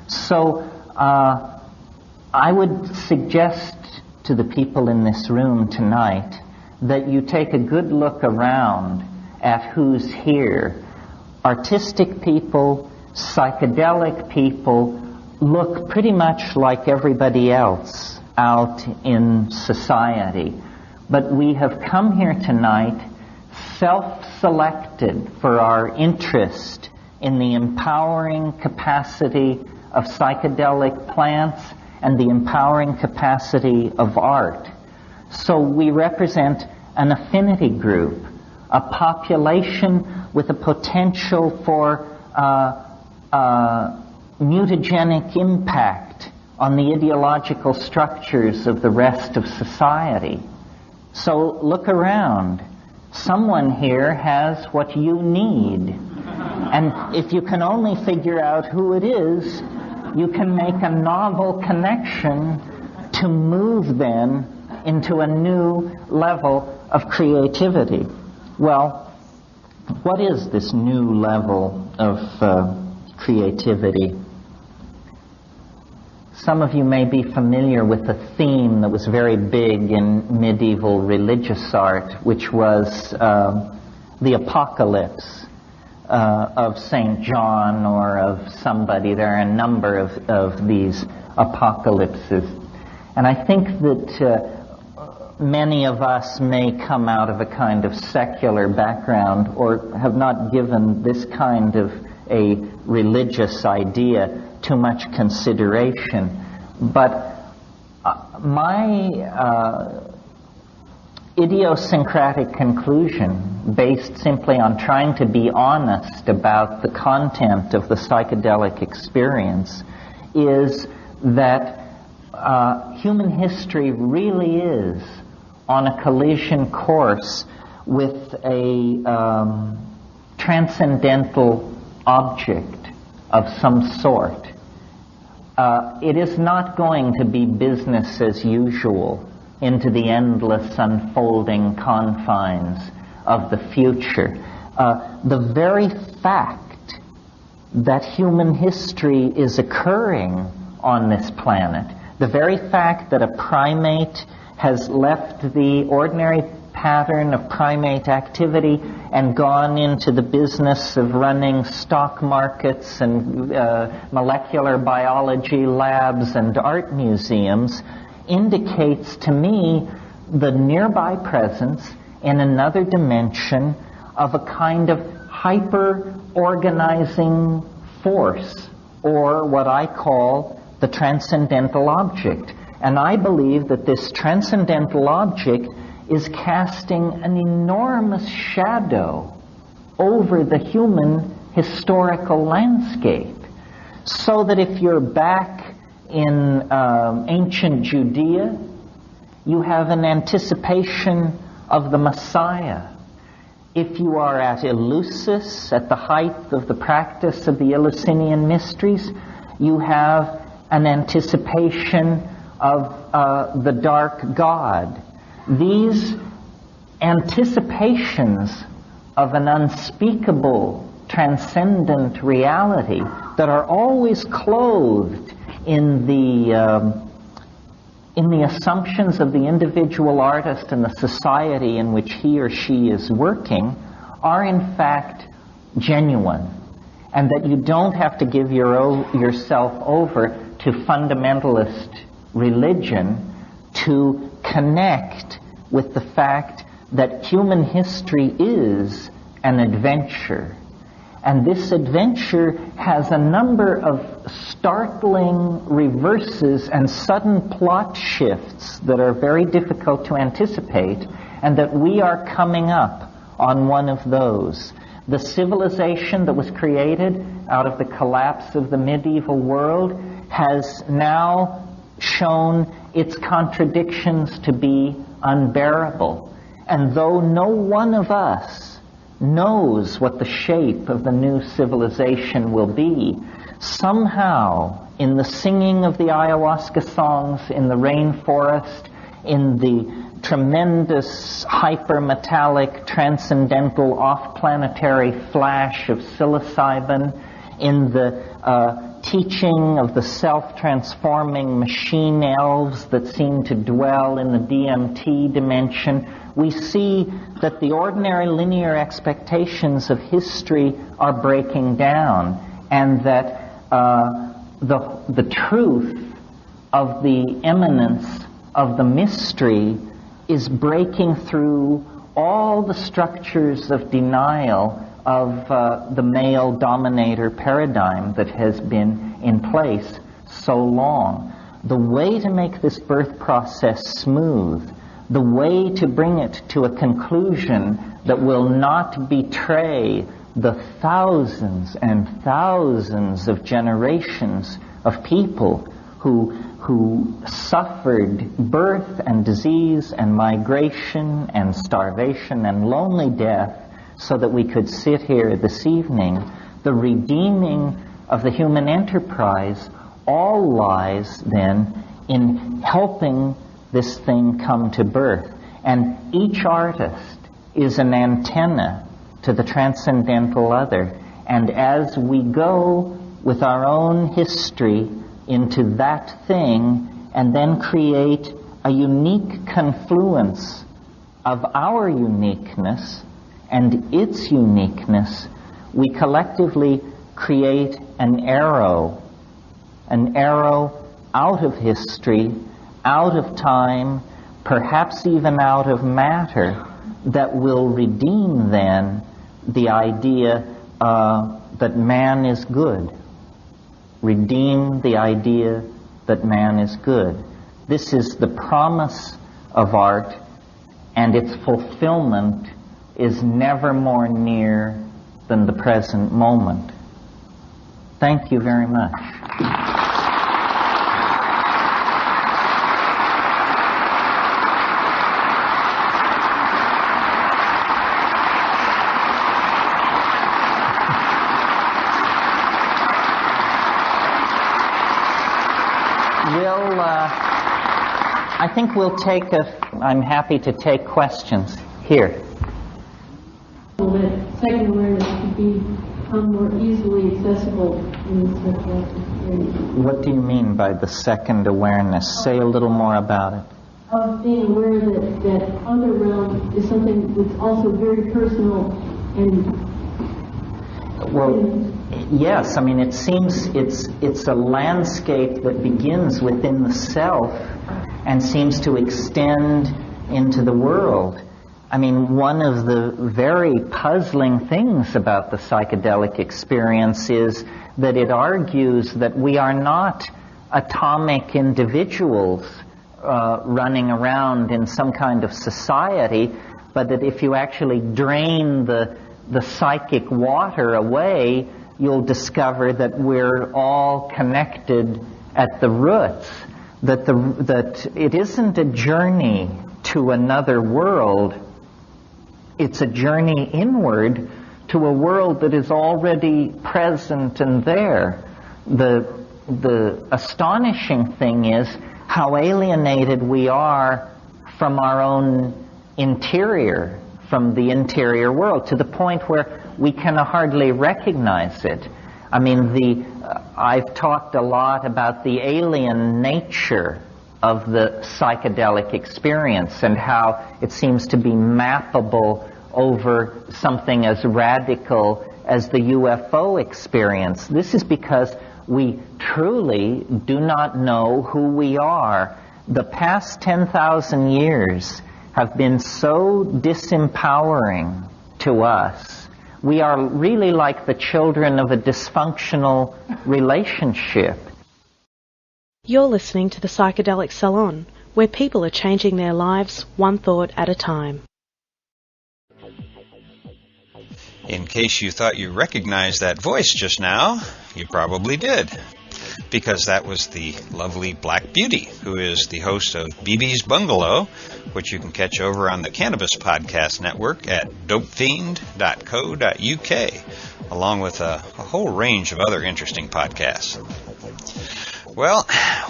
So I would suggest to the people in this room tonight that you take a good look around at who's here. Artistic people, psychedelic people look pretty much like everybody else out in society. But we have come here tonight self-selected for our interest in the empowering capacity of psychedelic plants and the empowering capacity of art. So we represent an affinity group, a population with a potential for mutagenic impact on the ideological structures of the rest of society. So look around. Someone here has what you need. And if you can only figure out who it is, you can make a novel connection to move then into a new level of creativity. Well, what is this new level of creativity? Some of you may be familiar with a theme that was very big in medieval religious art, which was the apocalypse of St. John or of somebody. There are a number of these apocalypses. And I think that many of us may come out of a kind of secular background or have not given this kind of a religious idea too much consideration. But my idiosyncratic conclusion, based simply on trying to be honest about the content of the psychedelic experience, is that human history really is on a collision course with a transcendental object of some sort. It is not going to be business as usual into the endless unfolding confines of the future. The very fact that human history is occurring on this planet, the very fact that a primate has left the ordinary pattern of primate activity and gone into the business of running stock markets and molecular biology labs and art museums indicates to me the nearby presence in another dimension of a kind of hyper-organizing force, or what I call the transcendental object. And I believe that this transcendental object is casting an enormous shadow over the human historical landscape. So that if you're back in ancient Judea, you have an anticipation of the Messiah. If you are at Eleusis, at the height of the practice of the Eleusinian mysteries, you have an anticipation of the dark God. These anticipations of an unspeakable transcendent reality that are always clothed in the assumptions of the individual artist and the society in which he or she is working are in fact genuine, and that you don't have to give yourself over to fundamentalist religion to connect with the fact that human history is an adventure. And this adventure has a number of startling reverses and sudden plot shifts that are very difficult to anticipate, and that we are coming up on one of those. The civilization that was created out of the collapse of the medieval world has now shown its contradictions to be unbearable. And though no one of us knows what the shape of the new civilization will be, somehow in the singing of the ayahuasca songs in the rainforest, in the tremendous hypermetallic transcendental off-planetary flash of psilocybin, in the teaching of the self-transforming machine elves that seem to dwell in the DMT dimension, we see that the ordinary linear expectations of history are breaking down, and that the truth of the immanence of the mystery is breaking through all the structures of denial of the male dominator paradigm that has been in place so long. The way to make this birth process smooth, the way to bring it to a conclusion that will not betray the thousands and thousands of generations of people who suffered birth and disease and migration and starvation and lonely death so that we could sit here this evening, the redeeming of the human enterprise all lies then in helping this thing come to birth. And each artist is an antenna to the transcendental other. And as we go with our own history into that thing and then create a unique confluence of our uniqueness and its uniqueness, we collectively create an arrow out of history, out of time, perhaps even out of matter, that will redeem then the idea that man is good. Redeem the idea that man is good. This is the promise of art, and its fulfillment is never more near than the present moment. Thank you very much. I think we'll I'm happy to take questions. Here. That second awareness could become more easily accessible in the spiritual experience. What do you mean by the second awareness? Say a little more about it. Of being aware that other realm is something that's also very personal and... Well, yes, I mean, it seems it's a landscape that begins within the self and seems to extend into the world. I mean, one of the very puzzling things about the psychedelic experience is that it argues that we are not atomic individuals running around in some kind of society, but that if you actually drain the psychic water away, you'll discover that we're all connected at the roots, that it isn't a journey to another world, it's a journey inward to a world that is already present and there. The astonishing thing is how alienated we are from our own interior, from the interior world, to the point where we can hardly recognize it. I mean, I've talked a lot about the alien nature of the psychedelic experience and how it seems to be mappable over something as radical as the UFO experience. This is because we truly do not know who we are. The past 10,000 years have been so disempowering to us. We are really like the children of a dysfunctional relationship. You're listening to the Psychedelic Salon, where people are changing their lives one thought at a time. In case you thought you recognized that voice just now, you probably did, because that was the lovely Black Beauty, who is the host of BB's Bungalow, which you can catch over on the Cannabis Podcast Network at dopefiend.co.uk, along with a whole range of other interesting podcasts. Well,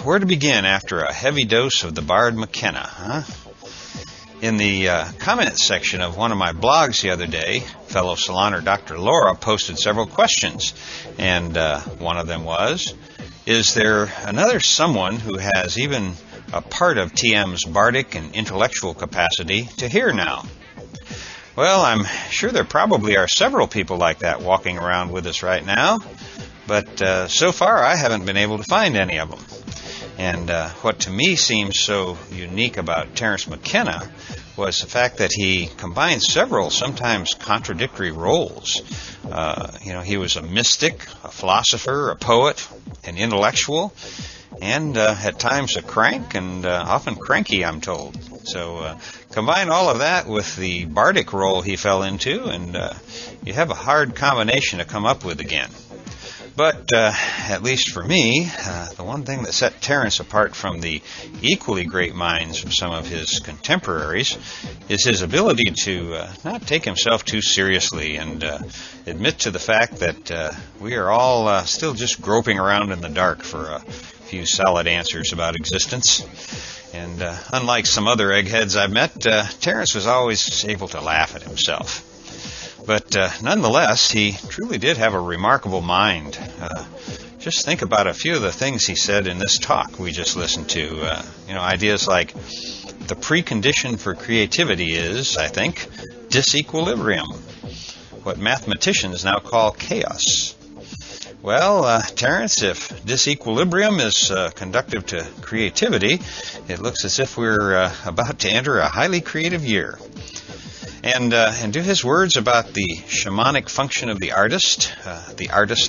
where to begin after a heavy dose of the Bard McKenna, huh? In the comments section of one of my blogs the other day, fellow saloner Dr. Laura posted several questions, and one of them was, is there another someone who has even a part of TM's bardic and intellectual capacity to hear now? Well, I'm sure there probably are several people like that walking around with us right now, but so far I haven't been able to find any of them. And what to me seems so unique about Terence McKenna was the fact that he combined several, sometimes contradictory roles. He was a mystic, a philosopher, a poet, an intellectual, and at times a crank, and often cranky, I'm told. So combine all of that with the bardic role he fell into, and you have a hard combination to come up with again. But, at least for me, the one thing that set Terence apart from the equally great minds of some of his contemporaries is his ability to not take himself too seriously and admit to the fact that we are all still just groping around in the dark for a few solid answers about existence. And unlike some other eggheads I've met, Terence was always able to laugh at himself. But nonetheless, he truly did have a remarkable mind. Just think about a few of the things he said in this talk we just listened to. Ideas like the precondition for creativity is, I think, disequilibrium, what mathematicians now call chaos. Well, Terence, if disequilibrium is conducive to creativity, it looks as if we're about to enter a highly creative year. And do his words about the shamanic function of the artist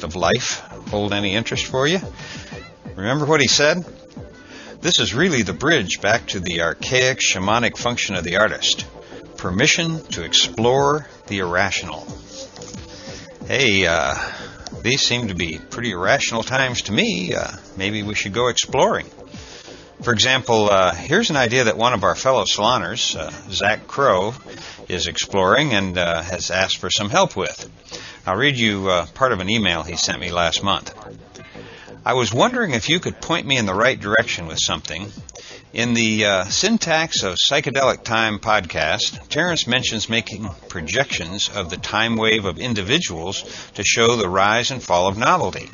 of life, hold any interest for you? Remember what he said? This is really the bridge back to the archaic shamanic function of the artist. Permission to explore the irrational. Hey, these seem to be pretty irrational times to me. Maybe we should go exploring. For example, here's an idea that one of our fellow saloners, Zach Crow, is exploring and has asked for some help with. I'll read you part of an email he sent me last month. I was wondering if you could point me in the right direction with something. In the Syntax of Psychedelic Time podcast, Terence mentions making projections of the time wave of individuals to show the rise and fall of novelty.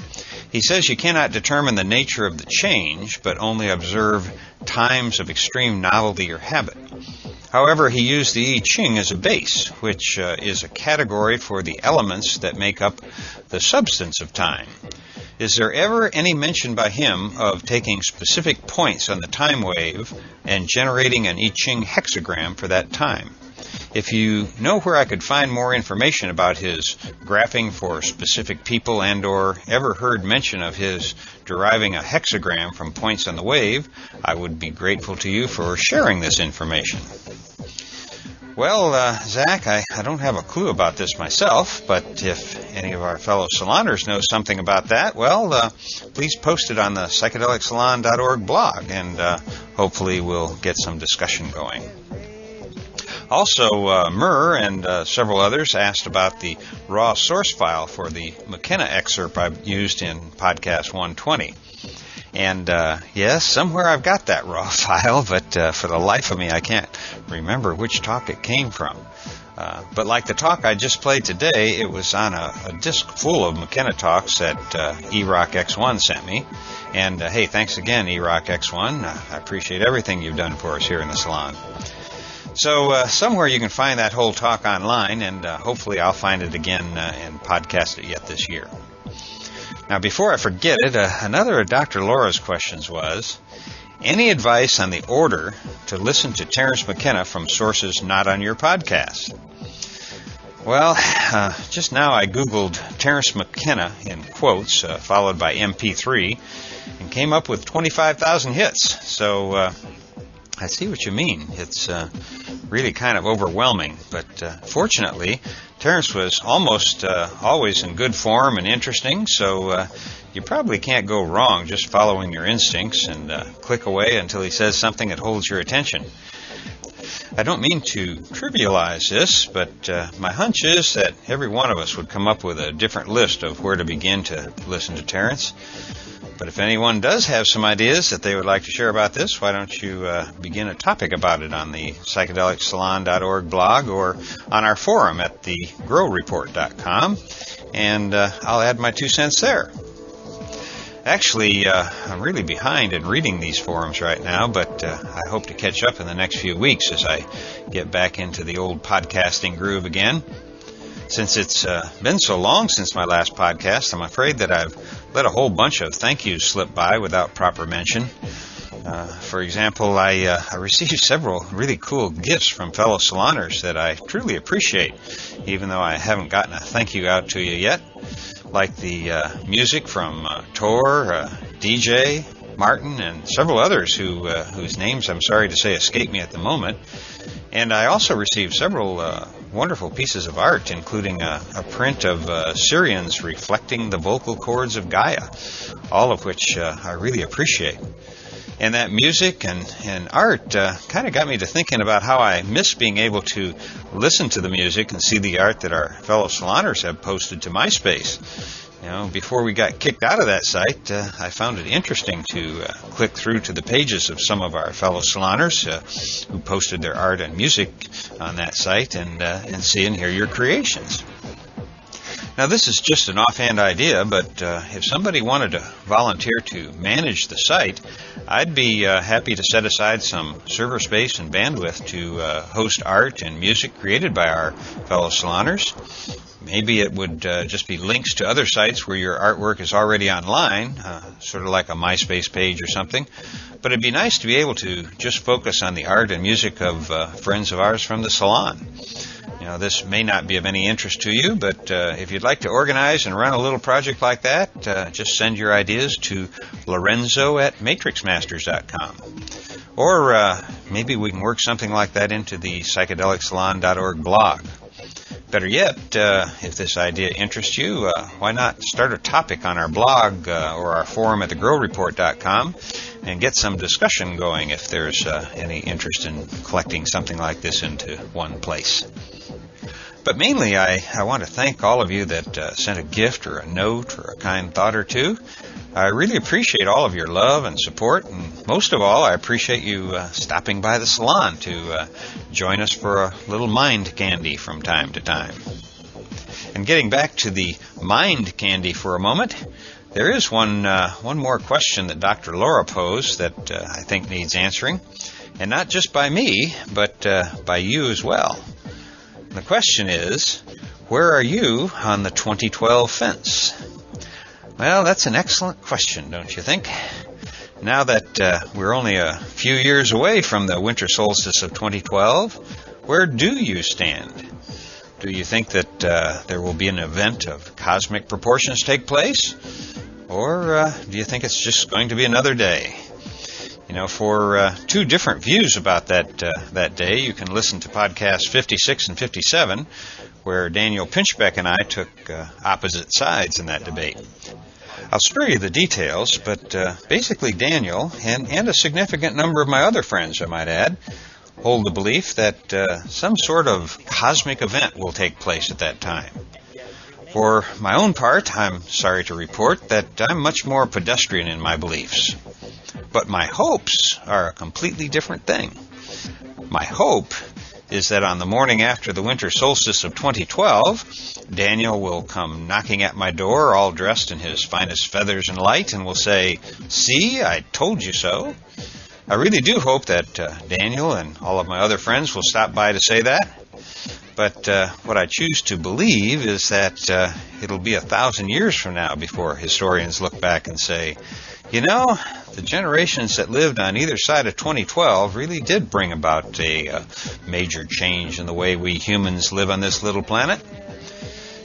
He says you cannot determine the nature of the change, but only observe times of extreme novelty or habit. However, he used the I Ching as a base, which is a category for the elements that make up the substance of time. Is there ever any mention by him of taking specific points on the time wave and generating an I Ching hexagram for that time? If you know where I could find more information about his graphing for specific people and or ever heard mention of his deriving a hexagram from points on the wave, I would be grateful to you for sharing this information. Well, Zach, I don't have a clue about this myself, but if any of our fellow saloners know something about that, well, please post it on the psychedelicsalon.org blog, and hopefully we'll get some discussion going. Also, Murr and several others asked about the raw source file for the McKenna excerpt I used in podcast 120. And yes, somewhere I've got that raw file, but for the life of me, I can't remember which talk it came from. But like the talk I just played today, it was on a disc full of McKenna talks that eRock X1 sent me. And hey, thanks again, eRock X1. I appreciate everything you've done for us here in the salon. So somewhere you can find that whole talk online, and hopefully I'll find it again and podcast it yet this year. Now, before I forget it, another of Dr. Laura's questions was, any advice on the order to listen to Terence McKenna from sources not on your podcast? Well, just now I Googled Terence McKenna in quotes, followed by MP3, and came up with 25,000 hits. So I see what you mean. It's really kind of overwhelming. But fortunately, Terence was almost always in good form and interesting, so you probably can't go wrong just following your instincts and click away until he says something that holds your attention. I don't mean to trivialize this, but my hunch is that every one of us would come up with a different list of where to begin to listen to Terence. But if anyone does have some ideas that they would like to share about this, why don't you begin a topic about it on the psychedelicsalon.org blog or on our forum at thegrowreport.com, and I'll add my 2 cents there. Actually, I'm really behind in reading these forums right now, but I hope to catch up in the next few weeks as I get back into the old podcasting groove again. Since it's been so long since my last podcast, I'm afraid that I've let a whole bunch of thank yous slip by without proper mention. For example, I received several really cool gifts from fellow saloners that I truly appreciate, even though I haven't gotten a thank you out to you yet, like the music from Tor, DJ, Martin, and several others whose names I'm sorry to say escape me at the moment. And I also received several wonderful pieces of art, including a print of Syrians reflecting the vocal cords of Gaia, all of which I really appreciate. And that music and art kind of got me to thinking about how I miss being able to listen to the music and see the art that our fellow saloners have posted to MySpace. You know, before we got kicked out of that site, I found it interesting to click through to the pages of some of our fellow saloners who posted their art and music on that site and see and hear your creations. Now, this is just an offhand idea, but if somebody wanted to volunteer to manage the site, I'd be happy to set aside some server space and bandwidth to host art and music created by our fellow saloners. Maybe it would just be links to other sites where your artwork is already online, sort of like a MySpace page or something. But it'd be nice to be able to just focus on the art and music of friends of ours from the salon. You know, this may not be of any interest to you, but if you'd like to organize and run a little project like that, just send your ideas to lorenzo@matrixmasters.com. Or maybe we can work something like that into the psychedelicsalon.org blog. Better yet, if this idea interests you, why not start a topic on our blog or our forum at thegrowreport.com and get some discussion going if there's any interest in collecting something like this into one place. But mainly, I want to thank all of you that sent a gift or a note or a kind thought or two. I really appreciate all of your love and support, and most of all, I appreciate you stopping by the salon to join us for a little mind candy from time to time. And getting back to the mind candy for a moment, there is one more question that Dr. Laura posed that I think needs answering, and not just by me, but by you as well. The question is, where are you on the 2012 fence? Well, that's an excellent question, don't you think? Now that we're only a few years away from the winter solstice of 2012, where do you stand? Do you think that there will be an event of cosmic proportions take place? Or do you think it's just going to be another day? You know, for two different views about that day, you can listen to podcasts 56 and 57, where Daniel Pinchbeck and I took opposite sides in that debate. I'll spare you the details, but basically Daniel, and a significant number of my other friends, I might add, hold the belief that some sort of cosmic event will take place at that time. For my own part, I'm sorry to report that I'm much more pedestrian in my beliefs. But my hopes are a completely different thing. My hope is that on the morning after the winter solstice of 2012, Daniel will come knocking at my door all dressed in his finest feathers and light and will say, "See, I told you so." I really do hope that Daniel and all of my other friends will stop by to say that. But what I choose to believe is that it'll be 1,000 years from now before historians look back and say, you know, the generations that lived on either side of 2012 really did bring about a major change in the way we humans live on this little planet.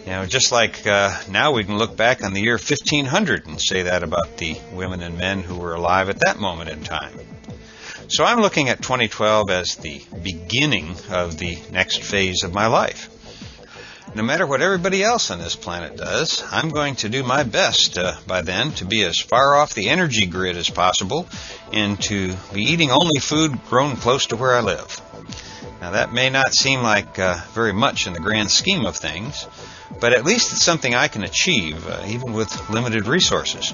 You know, just like now we can look back on the year 1500 and say that about the women and men who were alive at that moment in time. So I'm looking at 2012 as the beginning of the next phase of my life. No matter what everybody else on this planet does, I'm going to do my best by then to be as far off the energy grid as possible and to be eating only food grown close to where I live. Now that may not seem like very much in the grand scheme of things, but at least it's something I can achieve even with limited resources.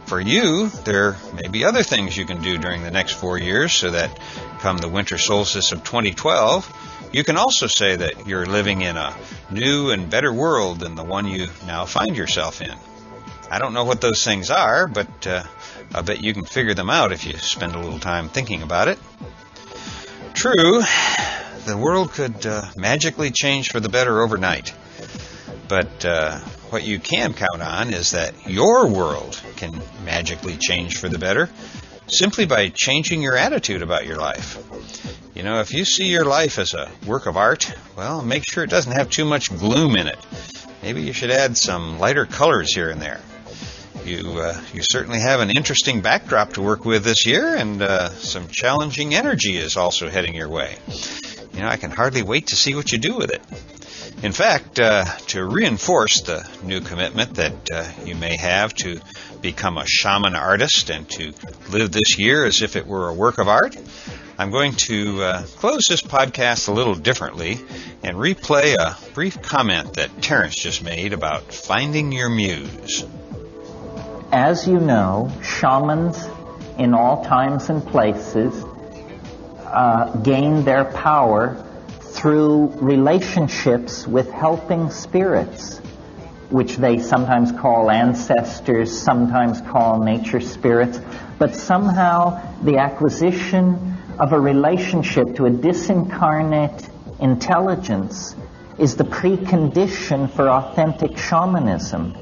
For you, there may be other things you can do during the next 4 years so that come the winter solstice of 2012, you can also say that you're living in a new and better world than the one you now find yourself in. I don't know what those things are, but I bet you can figure them out if you spend a little time thinking about it. True, the world could magically change for the better overnight. But what you can count on is that your world can magically change for the better simply by changing your attitude about your life. You know, if you see your life as a work of art, well, make sure it doesn't have too much gloom in it. Maybe you should add some lighter colors here and there. You certainly have an interesting backdrop to work with this year, and some challenging energy is also heading your way. You know, I can hardly wait to see what you do with it. In fact, to reinforce the new commitment that you may have to become a shaman artist and to live this year as if it were a work of art, I'm going to close this podcast a little differently and replay a brief comment that Terence just made about finding your muse. As you know, shamans in all times and places gain their power through relationships with helping spirits, which they sometimes call ancestors, sometimes call nature spirits, but somehow the acquisition of a relationship to a disincarnate intelligence is the precondition for authentic shamanism.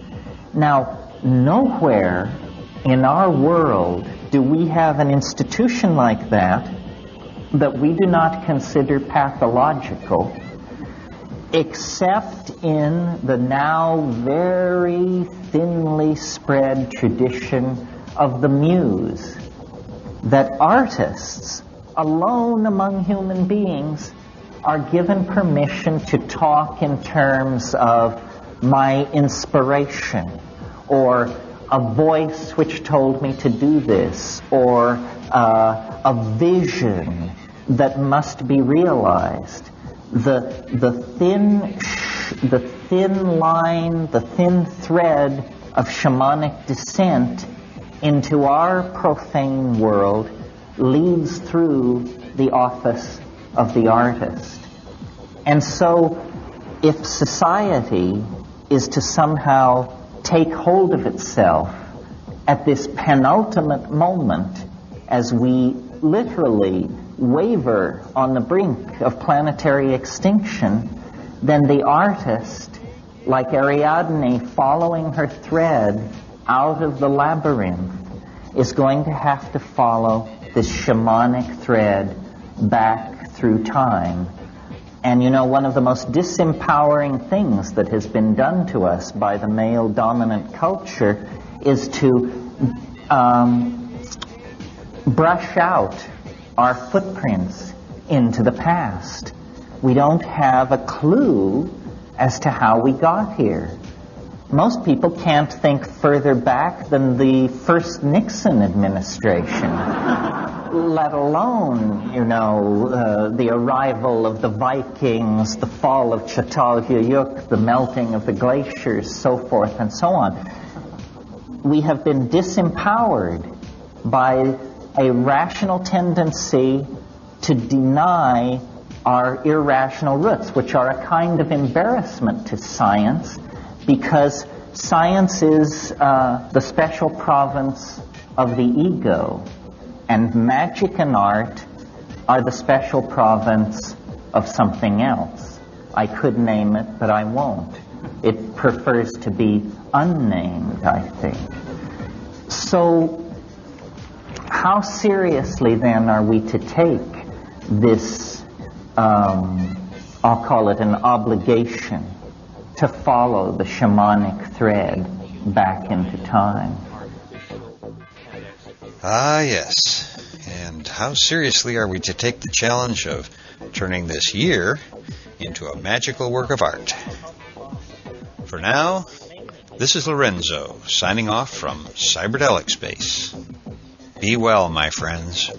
Now, nowhere in our world do we have an institution like that we do not consider pathological, except in the now very thinly spread tradition of the muse, that artists, alone among human beings, are given permission to talk in terms of my inspiration, or a voice which told me to do this, or a vision that must be realized. The thin line, the thin thread of shamanic descent into our profane world leads through the office of the artist. And so, if society is to somehow take hold of itself at this penultimate moment, as we literally waver on the brink of planetary extinction, then the artist, like Ariadne following her thread out of the labyrinth, is going to have to follow this shamanic thread back through time. And you know, one of the most disempowering things that has been done to us by the male-dominant culture is to brush out our footprints into the past. We don't have a clue as to how we got here. Most people can't think further back than the first Nixon administration. let alone, the arrival of the Vikings, the fall of Çatalhöyük, the melting of the glaciers, so forth and so on. We have been disempowered by a rational tendency to deny our irrational roots, which are a kind of embarrassment to science, because science is the special province of the ego, and magic and art are the special province of something else. I could name it, but I won't. It prefers to be unnamed, I think. So, how seriously then are we to take this, I'll call it an obligation, to follow the shamanic thread back into time? Ah, yes. And how seriously are we to take the challenge of turning this year into a magical work of art? For now, this is Lorenzo, signing off from Cyberdelic Space. Be well, my friends.